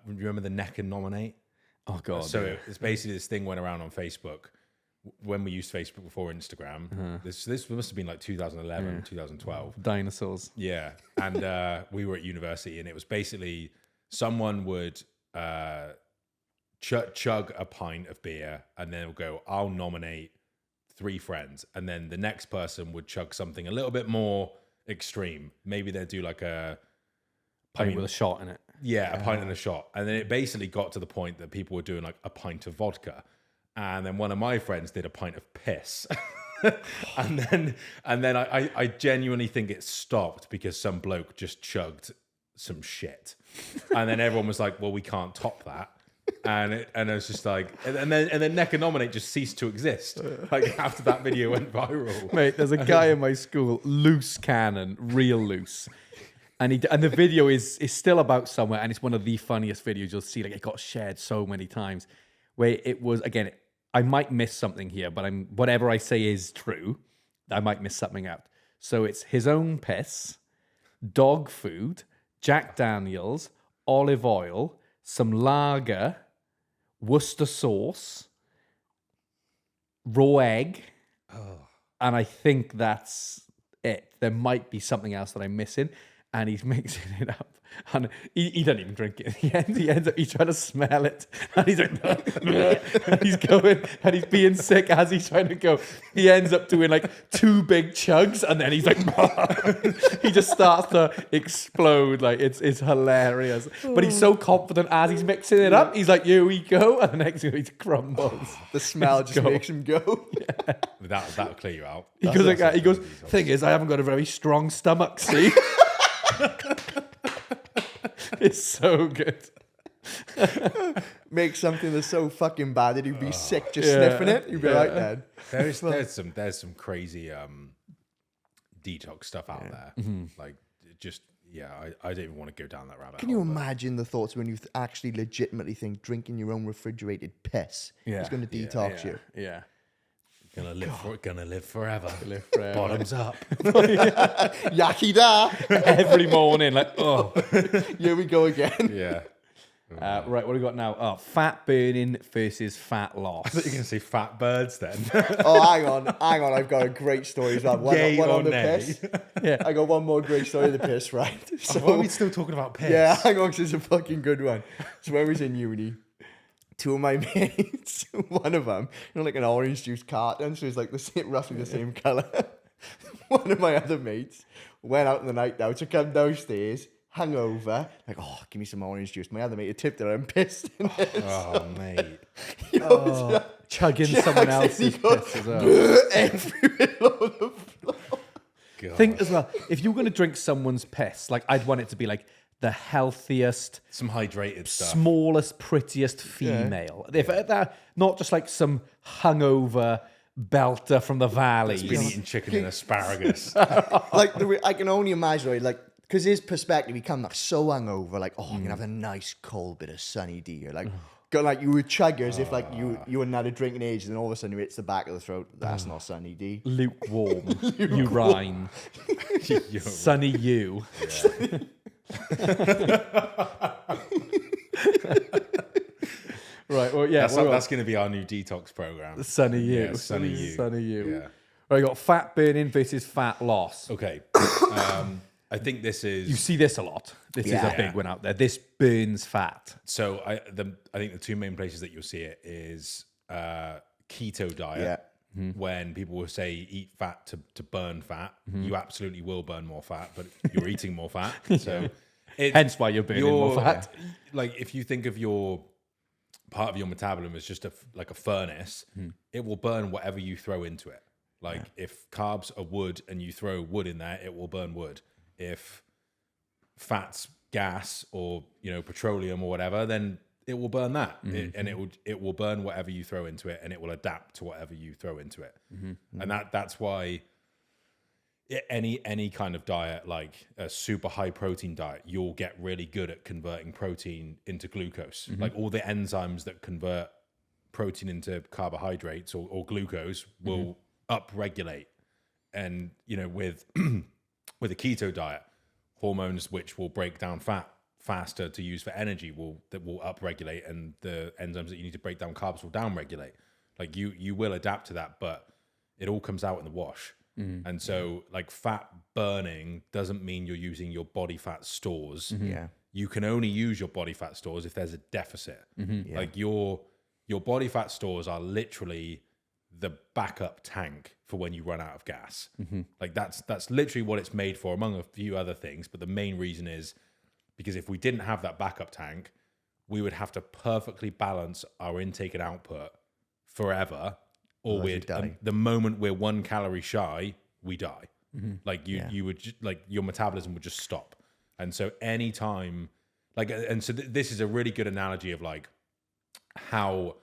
Remember the neck and nominate? Oh God! So it's basically this thing went around on Facebook when we used Facebook before Instagram. This must have been like 2011, 2012. Dinosaurs. Yeah, and we were at university, and it was basically someone would chug a pint of beer, and then go, "I'll nominate 3 friends," and then the next person would chug something a little bit more extreme. Maybe they'd do like a pint with a shot in it. Yeah, a pint and a shot. And then it basically got to the point that people were doing like a pint of vodka. And then one of my friends did a pint of piss. and then I genuinely think it stopped because some bloke just chugged some shit. And then everyone was like, well, we can't top that. And it was just like, and then Neck and Nominate just ceased to exist. Like after that video went viral. Mate, there's a guy in my school, loose cannon, real loose. And the video is still about somewhere, and it's one of the funniest videos you'll see. Like it got shared so many times, where it was, again, I might miss something here, but whatever I say is true. I might miss something out. So it's his own piss, dog food, Jack Daniels, olive oil, some lager, Worcester sauce, raw egg, and I think that's it. There might be something else that I'm missing, and he's mixing it up. And he doesn't even drink it. He ends up, he's trying to smell it. And he's like, and he's going, and he's being sick as he's trying to go. He ends up doing like 2 big chugs, and then he's like, he just starts to explode. Like, it's hilarious. But he's so confident as he's mixing it up. He's like, here we go. And the next thing he crumbles. The smell just makes him go. Yeah. That'll clear you out. He goes like that. He goes, thing is, I haven't got a very strong stomach, see? It's so good. Make something that's so fucking bad that you'd be sick just sniffing it. You'd be like that. There's some crazy detox stuff out there. Like, just I don't even want to go down that rabbit hole. Can you imagine the thoughts when you actually legitimately think drinking your own refrigerated piss is going to detox you? Yeah. Gonna live forever. Live forever. Bottoms up. Yaki da. Every morning, like, oh. Here we go again. Yeah. Right, what do we got now? Oh, fat burning versus fat loss. I thought you were going to say fat birds then. Oh, hang on. I've got a great story as well. One on the piss. Yeah. I got one more great story of the piss, right? So, why are we still talking about piss? yeah, hang on, 'cause it's a fucking good one. So when we was in uni, 2 of my mates, one of them, like an orange juice carton, so it's like roughly the same colour. One of my other mates went out in the night now to come downstairs, hungover, like, oh, give me some orange juice. My other mate had tipped it and pissed in it. Oh, mate. Chugging someone else's piss as well. Everywhere on the floor. God. Think as well, if you're going to drink someone's piss, like, I'd want it to be like the healthiest, Some hydrated stuff. smallest, prettiest female. If that, not just like some hungover belter from the valley. He's been eating chicken and asparagus. Like, I can only imagine, right, like, because his perspective, he come like so hungover, like, oh, I'm gonna have a nice cold bit of Sunny D. Or like, got like you would chug as if like you hadn't had a drink in ages, and all of a sudden it hits the back of the throat. That's not Sunny D. Lukewarm. Urine. Sunny you. Right, well, yeah. That's going to be our new detox program. Sunny you. Yeah, Sunny you. Sunny you. Yeah. Right, you got fat burning versus fat loss. Okay. I think this is... You see this a lot. This is a big one out there. This burns fat. So I think the 2 main places that you'll see it is keto diet. Yeah. When people will say eat fat to burn fat, you absolutely will burn more fat, but you're eating more fat. So hence why you're burning more fat. Like, if you think of your part of your metabolism as just like a furnace, it will burn whatever you throw into it. Like, if carbs are wood and you throw wood in there, it will burn wood. If fat's gas or petroleum or whatever, then it will burn that, and it will burn whatever you throw into it, and it will adapt to whatever you throw into it. And that's why any kind of diet, like a super high protein diet, you'll get really good at converting protein into glucose. Like, all the enzymes that convert protein into carbohydrates or glucose will upregulate. And with with a keto diet, hormones which will break down fat faster to use for energy will upregulate, and the enzymes that you need to break down carbs will downregulate. Like, you will adapt to that, but it all comes out in the wash. And so, like, fat burning doesn't mean you're using your body fat stores. Yeah. You can only use your body fat stores if there's a deficit. Like, your body fat stores are literally the backup tank for when you run out of gas. Like, that's literally what it's made for, among a few other things. But the main reason is because if we didn't have that backup tank, we would have to perfectly balance our intake and output forever, or the moment we're 1 calorie shy, we die. Like, you would like, your metabolism would just stop. And so anytime, like, and so this is a really good analogy of like how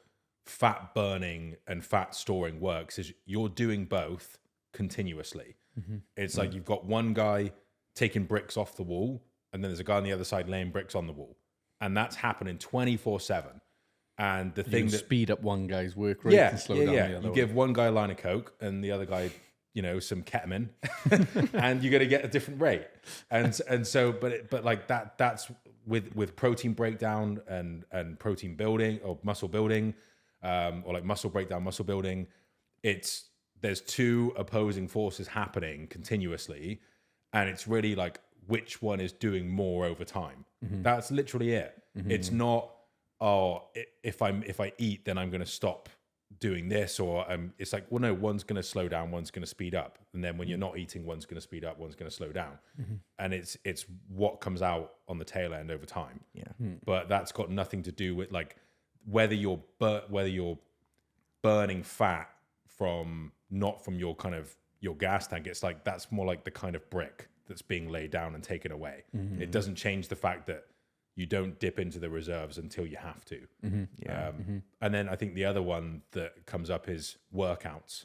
fat burning and fat storing works. Is you're doing both continuously. It's like you've got one guy taking bricks off the wall, and then there's a guy on the other side laying bricks on the wall, and that's happening 24/7. And the thing that speed up one guy's work rate and slow down the other. You give one guy a line of coke, and the other guy, some ketamine, and you're going to get a different rate. And so, but like that's with protein breakdown and protein building or muscle building, or like muscle breakdown, muscle building. There's two opposing forces happening continuously, and it's really like which one is doing more over time. That's literally it. It's not, if I eat, then I'm going to stop doing this, or it's like, well, no, one's going to slow down, one's going to speed up, and then when you're not eating, one's going to speed up, one's going to slow down, and it's what comes out on the tail end over time. But that's got nothing to do with like whether you're burning fat not from your kind of your gas tank. It's like that's more like the kind of brick that's being laid down and taken away. It doesn't change the fact that you don't dip into the reserves until you have to. And then I think the other one that comes up is workouts.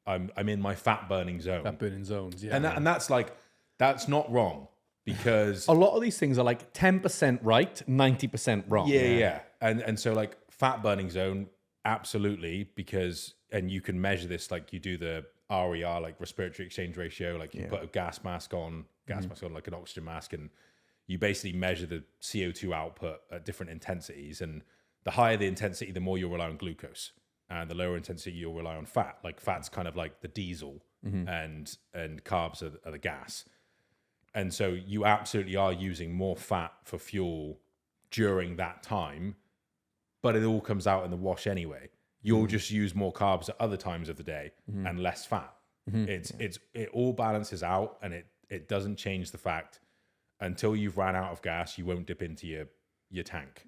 I'm in my fat burning zone. Fat burning zones, yeah. And that's like, that's not wrong, because a lot of these things are like 10% right, 90% wrong. Yeah. And so like fat burning zone, absolutely, because, and you can measure this, like you do the RER, like respiratory exchange ratio, like you put a gas mask on like an oxygen mask, and you basically measure the CO2 output at different intensities. And the higher the intensity, the more you'll rely on glucose. And the lower intensity, you'll rely on fat. Like fat's kind of like the diesel, and carbs are the gas. And so you absolutely are using more fat for fuel during that time, but it all comes out in the wash anyway. You'll just use more carbs at other times of the day and less fat. It all balances out, and it doesn't change the fact until you've ran out of gas, you won't dip into your tank.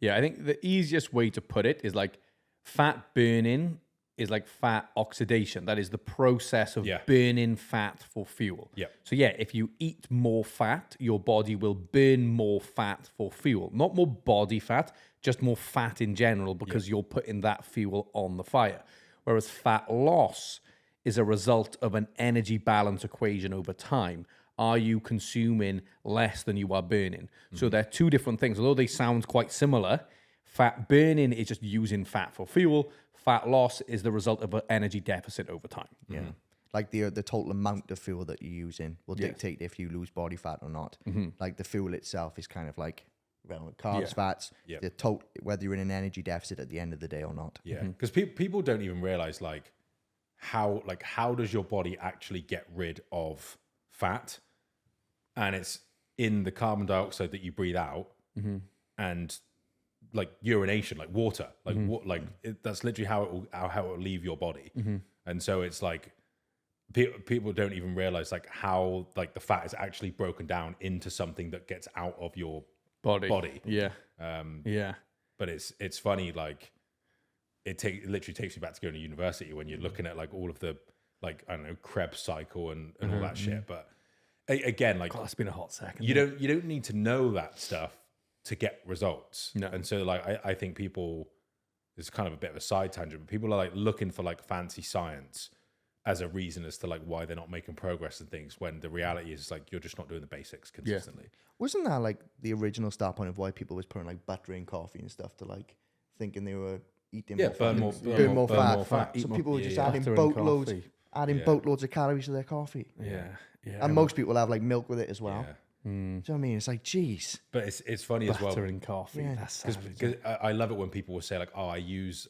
Yeah, I think the easiest way to put it is like fat burning is like fat oxidation. That is the process of burning fat for fuel. So if you eat more fat, your body will burn more fat for fuel. Not more body fat, just more fat in general, because you're putting that fuel on the fire. Whereas fat loss is a result of an energy balance equation over time. Are you consuming less than you are burning? So they're two different things. Although they sound quite similar, fat burning is just using fat for fuel. Fat loss is the result of an energy deficit over time. Like the total amount of fuel that you're using will dictate if you lose body fat or not. Like the fuel itself is kind of like relevant carbs, fats, the total, whether you're in an energy deficit at the end of the day or not. Because people don't even realize like how does your body actually get rid of fat? And it's in the carbon dioxide that you breathe out, and like urination, like water, like that's literally how it will leave your body. And so it's like people don't even realize like how like the fat is actually broken down into something that gets out of your body. But it's funny, like it literally takes you back to going to university when you're looking at like all of the like, I don't know, Krebs cycle and all that shit. But again, like, it's been a hot second. You don't need to know that stuff to get results. No. And so like I think people, it's kind of a bit of a side tangent, but people are like looking for like fancy science as a reason as to like why they're not making progress and things, when the reality is like you're just not doing the basics consistently. Wasn't that like the original start point of why people was putting like butter in coffee and stuff to like thinking they were eating burn more fat. So people were just adding boatloads of calories to their coffee. And most people have like milk with it as well. Do you know what I mean? It's like, geez. But it's funny as well. Butter in coffee. That's because I love it when people will say like, oh, I use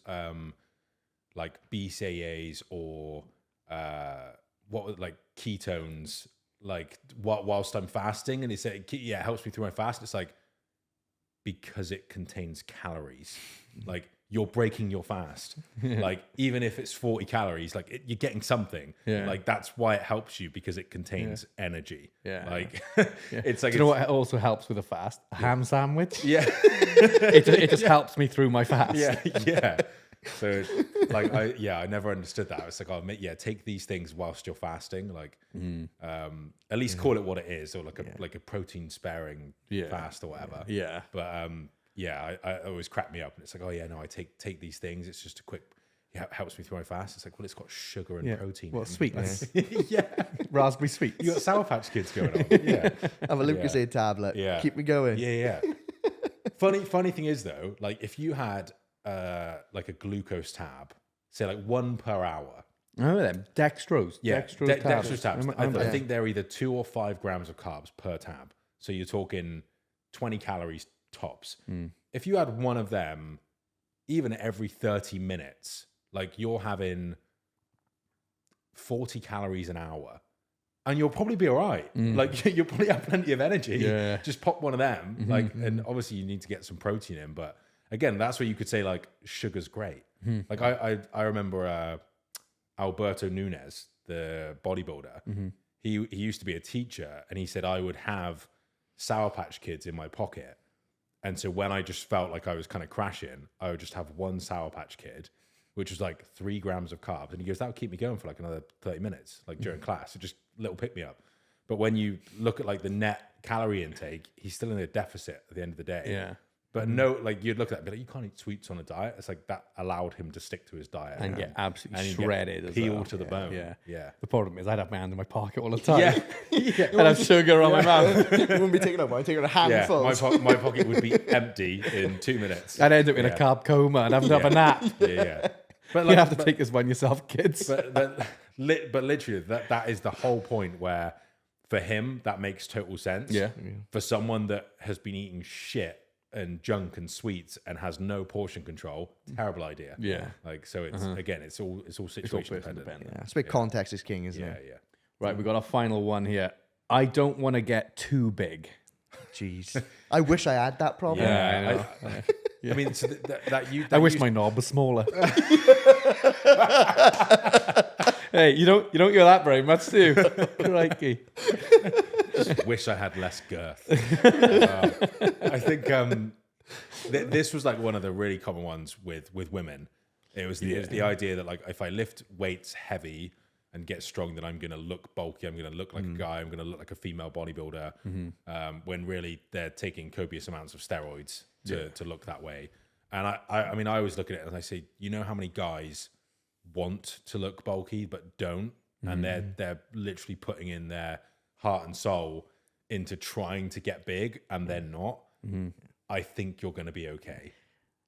like BCAAs or like ketones, like whilst I'm fasting, and they say it helps me through my fast. It's like, because it contains calories. Like, you're breaking your fast. Like, even if it's 40 calories, like you're getting something. Like, that's why it helps you, because it contains energy. Like, it's like, do you know what also helps with a fast? A ham sandwich. It just helps me through my fast. So like, I never understood that. It's like, oh, take these things whilst you're fasting. Like, at least call it what it is, or like a protein sparing fast or whatever. But I always crack me up, and it's like, oh yeah, no, I take these things. It's just a quick, helps me through my fast. It's like, well, it's got sugar and protein. Well, sweetness. Raspberry sweets. You got Sour Patch Kids going on. Have a Lucozade tablet. Keep me going. Funny thing is though, like if you had like a glucose tab, say like 1 per hour, Remember them? Dextrose. Yeah, Dextrose tabs. dextrose tabs. Remember I them? think they're either 2 or 5 grams of carbs per tab. So you're talking 20 calories tops. If you had one of them, even every 30 minutes, like you're having 40 calories an hour, and you'll probably be all right. Like you'll probably have plenty of energy. Yeah. Just pop one of them. And obviously you need to get some protein in. But again, that's where you could say like sugar's great. Like I remember Alberto Nunez, the bodybuilder. He used to be a teacher, and he said I would have Sour Patch Kids in my pocket. And so when I just felt like I was kind of crashing, I would just have one Sour Patch Kid, which was like 3 grams of carbs. And he goes, that would keep me going for like another 30 minutes, like during class. It just little pick me up. But when you look at like the net calorie intake, he's still in a deficit at the end of the day. Yeah. But no, like you'd look at that and be like, you can't eat sweets on a diet. It's like that allowed him to stick to his diet. And get absolutely and he'd get shredded as peeled well. to the bone. Yeah. Yeah. The problem is I'd have my hand in my pocket all the time. Yeah. I'd have sugar on my mouth. You wouldn't be taking up. I'd take a handful. My pocket would be empty in 2 minutes. I'd end up in a carb coma and have to have a nap. Yeah. But You have to take this one yourself, kids. but literally that is the whole point where for him that makes total sense. Yeah. For someone that has been eating shit and junk and sweets and has no portion control, terrible idea. Yeah. Like so it's again it's all situation dependent. Yeah, it's a bit context is king, isn't Yeah, it? yeah. Right, we got a final one here. I don't want to get too big. Jeez. I wish I had that problem. Yeah, I mean, so I wish my knob was smaller. Hey, you don't hear that very much, do you? Crikey. wish I had less girth. I think this was like one of the really common ones with women. It was the idea that like if I lift weights heavy and get strong, then I'm going to look bulky. I'm going to look like a guy. I'm going to look like a female bodybuilder. When really they're taking copious amounts of steroids to look that way. And I mean, I always look at it and I say, you know how many guys want to look bulky but don't, and they're literally putting in their heart and soul into trying to get big, and they're not. I think you're going to be okay.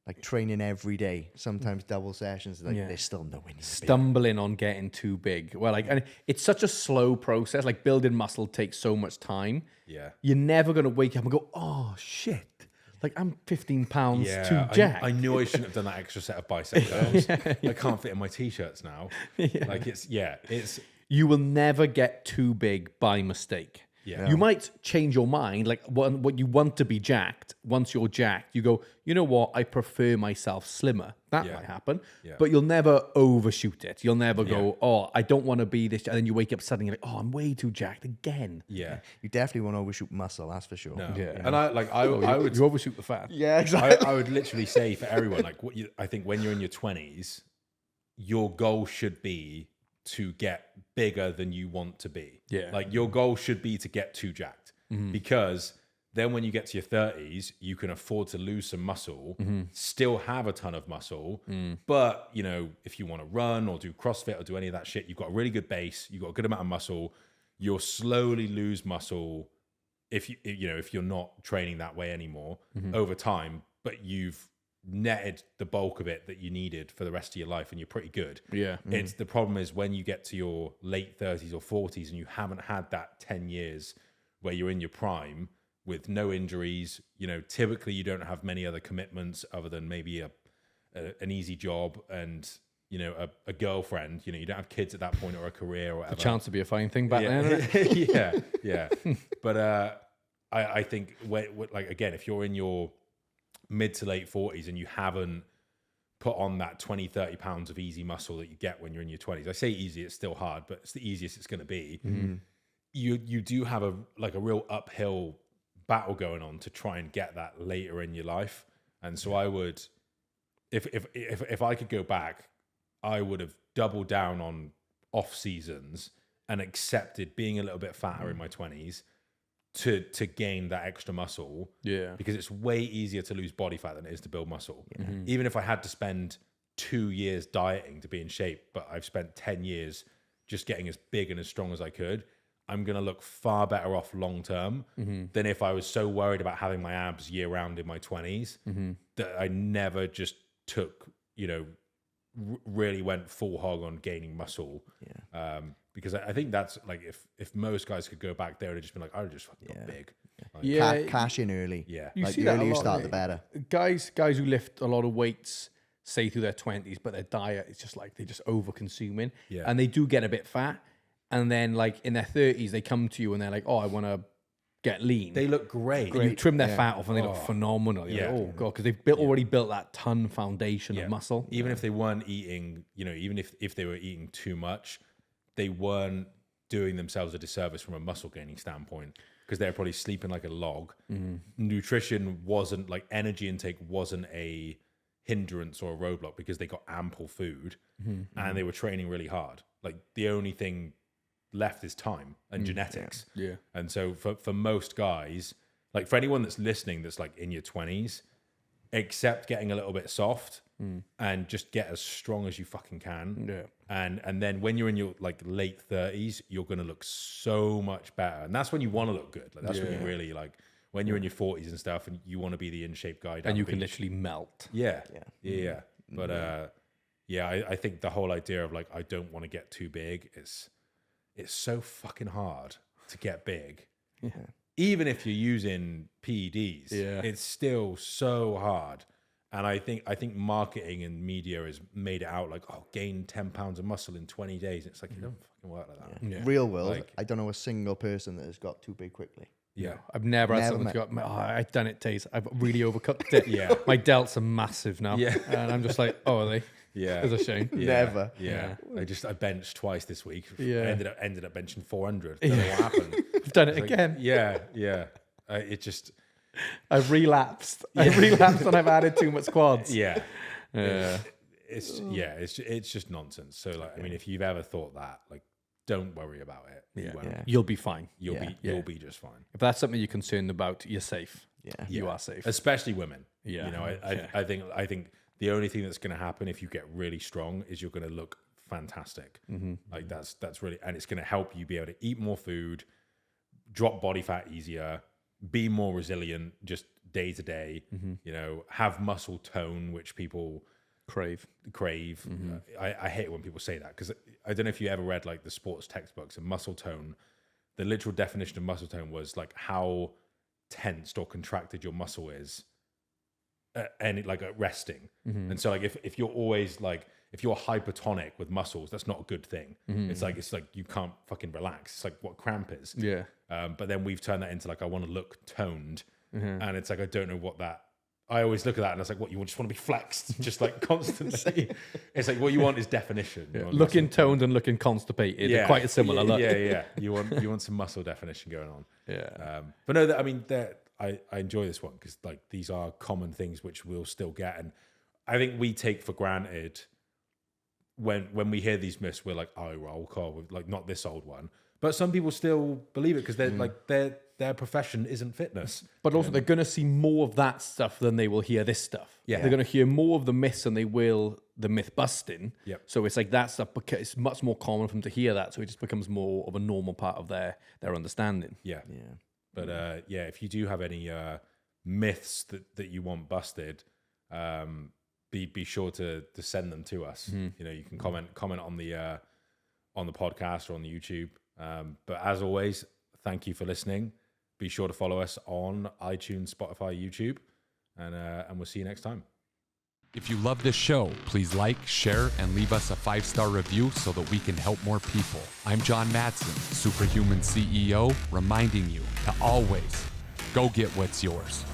Like training every day, sometimes double sessions, like they're still nowhere near stumbling on getting too big. Well, like, and it's such a slow process. Like building muscle takes so much time. Yeah, you're never going to wake up and go, oh shit, like I'm 15 pounds too jacked. I knew I shouldn't have done that extra set of bicep curls. I can't fit in my t-shirts now. Like it's you will never get too big by mistake. Yeah. You might change your mind, like what you want to be jacked. Once you're jacked, you go, you know what? I prefer myself slimmer. That might happen, but you'll never overshoot it. You'll never go, oh, I don't want to be this. And then you wake up suddenly like, oh, I'm way too jacked again. Yeah. You definitely won't overshoot muscle, that's for sure. No. Yeah. And I would you overshoot the fat. Yeah, exactly. I would literally say for everyone, like I think when you're in your 20s, your goal should be to get bigger than you want to be. Yeah. Like your goal should be to get too jacked, because then when you get to your 30s, you can afford to lose some muscle, still have a ton of muscle. But, you know, if you want to run or do CrossFit or do any of that shit, you've got a really good base, you've got a good amount of muscle, you'll slowly lose muscle if you're not training that way anymore over time, but you've netted the bulk of it that you needed for the rest of your life and you're pretty good. It's the problem is when you get to your late 30s or 40s and you haven't had that 10 years where you're in your prime with no injuries, you know, typically you don't have many other commitments other than maybe an easy job and, you know, a girlfriend, you know, you don't have kids at that point or a career or whatever. The chance to be a fine thing back then. Yeah. But I think like, again, if you're in your mid to late 40s and you haven't put on that 20-30 pounds of easy muscle that you get when you're in your 20s, I say easy, it's still hard, but it's the easiest it's going to be. You do have a real uphill battle going on to try and get that later in your life. And so I would, if I could go back, I would have doubled down on off seasons and accepted being a little bit fatter in my 20s to gain that extra muscle. Because it's way easier to lose body fat than it is to build muscle. Even if I had to spend 2 years dieting to be in shape, but I've spent 10 years just getting as big and as strong as I could, I'm going to look far better off long term than if I was so worried about having my abs year round in my 20s that I never just took, you know, really went full hog on gaining muscle. Yeah. Because I think that's like if most guys could go back there and just been like, I just fucking got big. Like, Yeah, Cash in early. Yeah. You Like see the that a earlier you lot, start, mate. the better. Guys who lift a lot of weights, say through their 20s, but their diet is just like they're just over consuming, Yeah. and they do get a bit fat, and then like in their 30s they come to you and they're like, oh, I want to get lean. They look great. You trim their fat off and they look phenomenal. You're Yeah. like, oh god, because they've already built that ton foundation of muscle. Even if they weren't eating, even if they were eating too much, they weren't doing themselves a disservice from a muscle gaining standpoint, because they're probably sleeping like a log. Nutrition wasn't like, energy intake wasn't a hindrance or a roadblock, because they got ample food and they were training really hard. Like the only thing left is time and genetics. Yeah. And so for most guys, like for anyone that's listening that's like in your 20s, accept getting a little bit soft and just get as strong as you fucking can. Yeah. And then when you're in your like late 30s, you're going to look so much better. And that's when you want to look good. Like that's when you really like, when you're in your 40s and stuff and you want to be the in shape guy. And you can literally melt. Yeah. But I think the whole idea of like, I don't want to get too big is, it's so fucking hard to get big. Yeah. Even if you're using PEDs, it's still so hard. And I think marketing and media has made it out like, oh, gain 10 pounds of muscle in 20 days. It's like, it doesn't fucking work like that. Yeah. Real world, Like- I don't know a single person that has got too big quickly. Yeah. I've never had Never someone met- go, I've done it, Taze. I've really overcooked it. Yeah. My delts are massive now. Yeah. And I'm just like, oh, are they? Yeah. It's a shame. Never. Yeah. I benched twice this week. Yeah. Ended up benching 400. Don't know what happened. I've done it Like, again. Yeah. It just, I've relapsed. I've relapsed and I've added too much quads. yeah. Yeah. It's just nonsense. So like, I mean, if you've ever thought that, like, don't worry about it. You won't. Yeah. You'll be fine. You'll be just fine. If that's something you're concerned about, you're safe. Yeah. You are safe. Especially women. Yeah. You know, I think the only thing that's going to happen if you get really strong is you're going to look fantastic. Like that's really, and it's going to help you be able to eat more food, drop body fat easier, be more resilient just day to day, you know, have muscle tone, which people Crave. I hate it when people say that, because I don't know if you ever read like the sports textbooks, and muscle tone, the literal definition of muscle tone was like how tensed or contracted your muscle is and like at resting. And so like if you're always like, if you're hypertonic with muscles, that's not a good thing. It's like you can't fucking relax. It's like what cramp is. Yeah. But then we've turned that into like, I want to look toned. And it's like, I don't know what that, I always look at that and it's like, what, you just want to be flexed just like constantly. It's like, what you want is definition. You want Looking muscle tone. toned and looking constipated. They're quite a similar look. Yeah. You want some muscle definition going on. Yeah. But no, I mean, I enjoy this one because like these are common things which we'll still get, and I think we take for granted when we hear these myths, we're like, oh, roll call, like not this old one. But some people still believe it because they're like their profession isn't fitness. But also, they're going to see more of that stuff than they will hear this stuff. Yeah. They're going to hear more of the myths than they will the myth busting. Yep. So it's like that stuff, because it's much more common for them to hear that. So it just becomes more of a normal part of their understanding. Yeah. But if you do have any myths that you want busted, be sure to send them to us. You know, you can comment on the podcast or on the YouTube. But as always, thank you for listening. Be sure to follow us on iTunes, Spotify, YouTube, and we'll see you next time. If you love this show, please like, share, and leave us a 5-star review so that we can help more people. I'm John Madsen, Superhuman CEO, reminding you to always go get what's yours.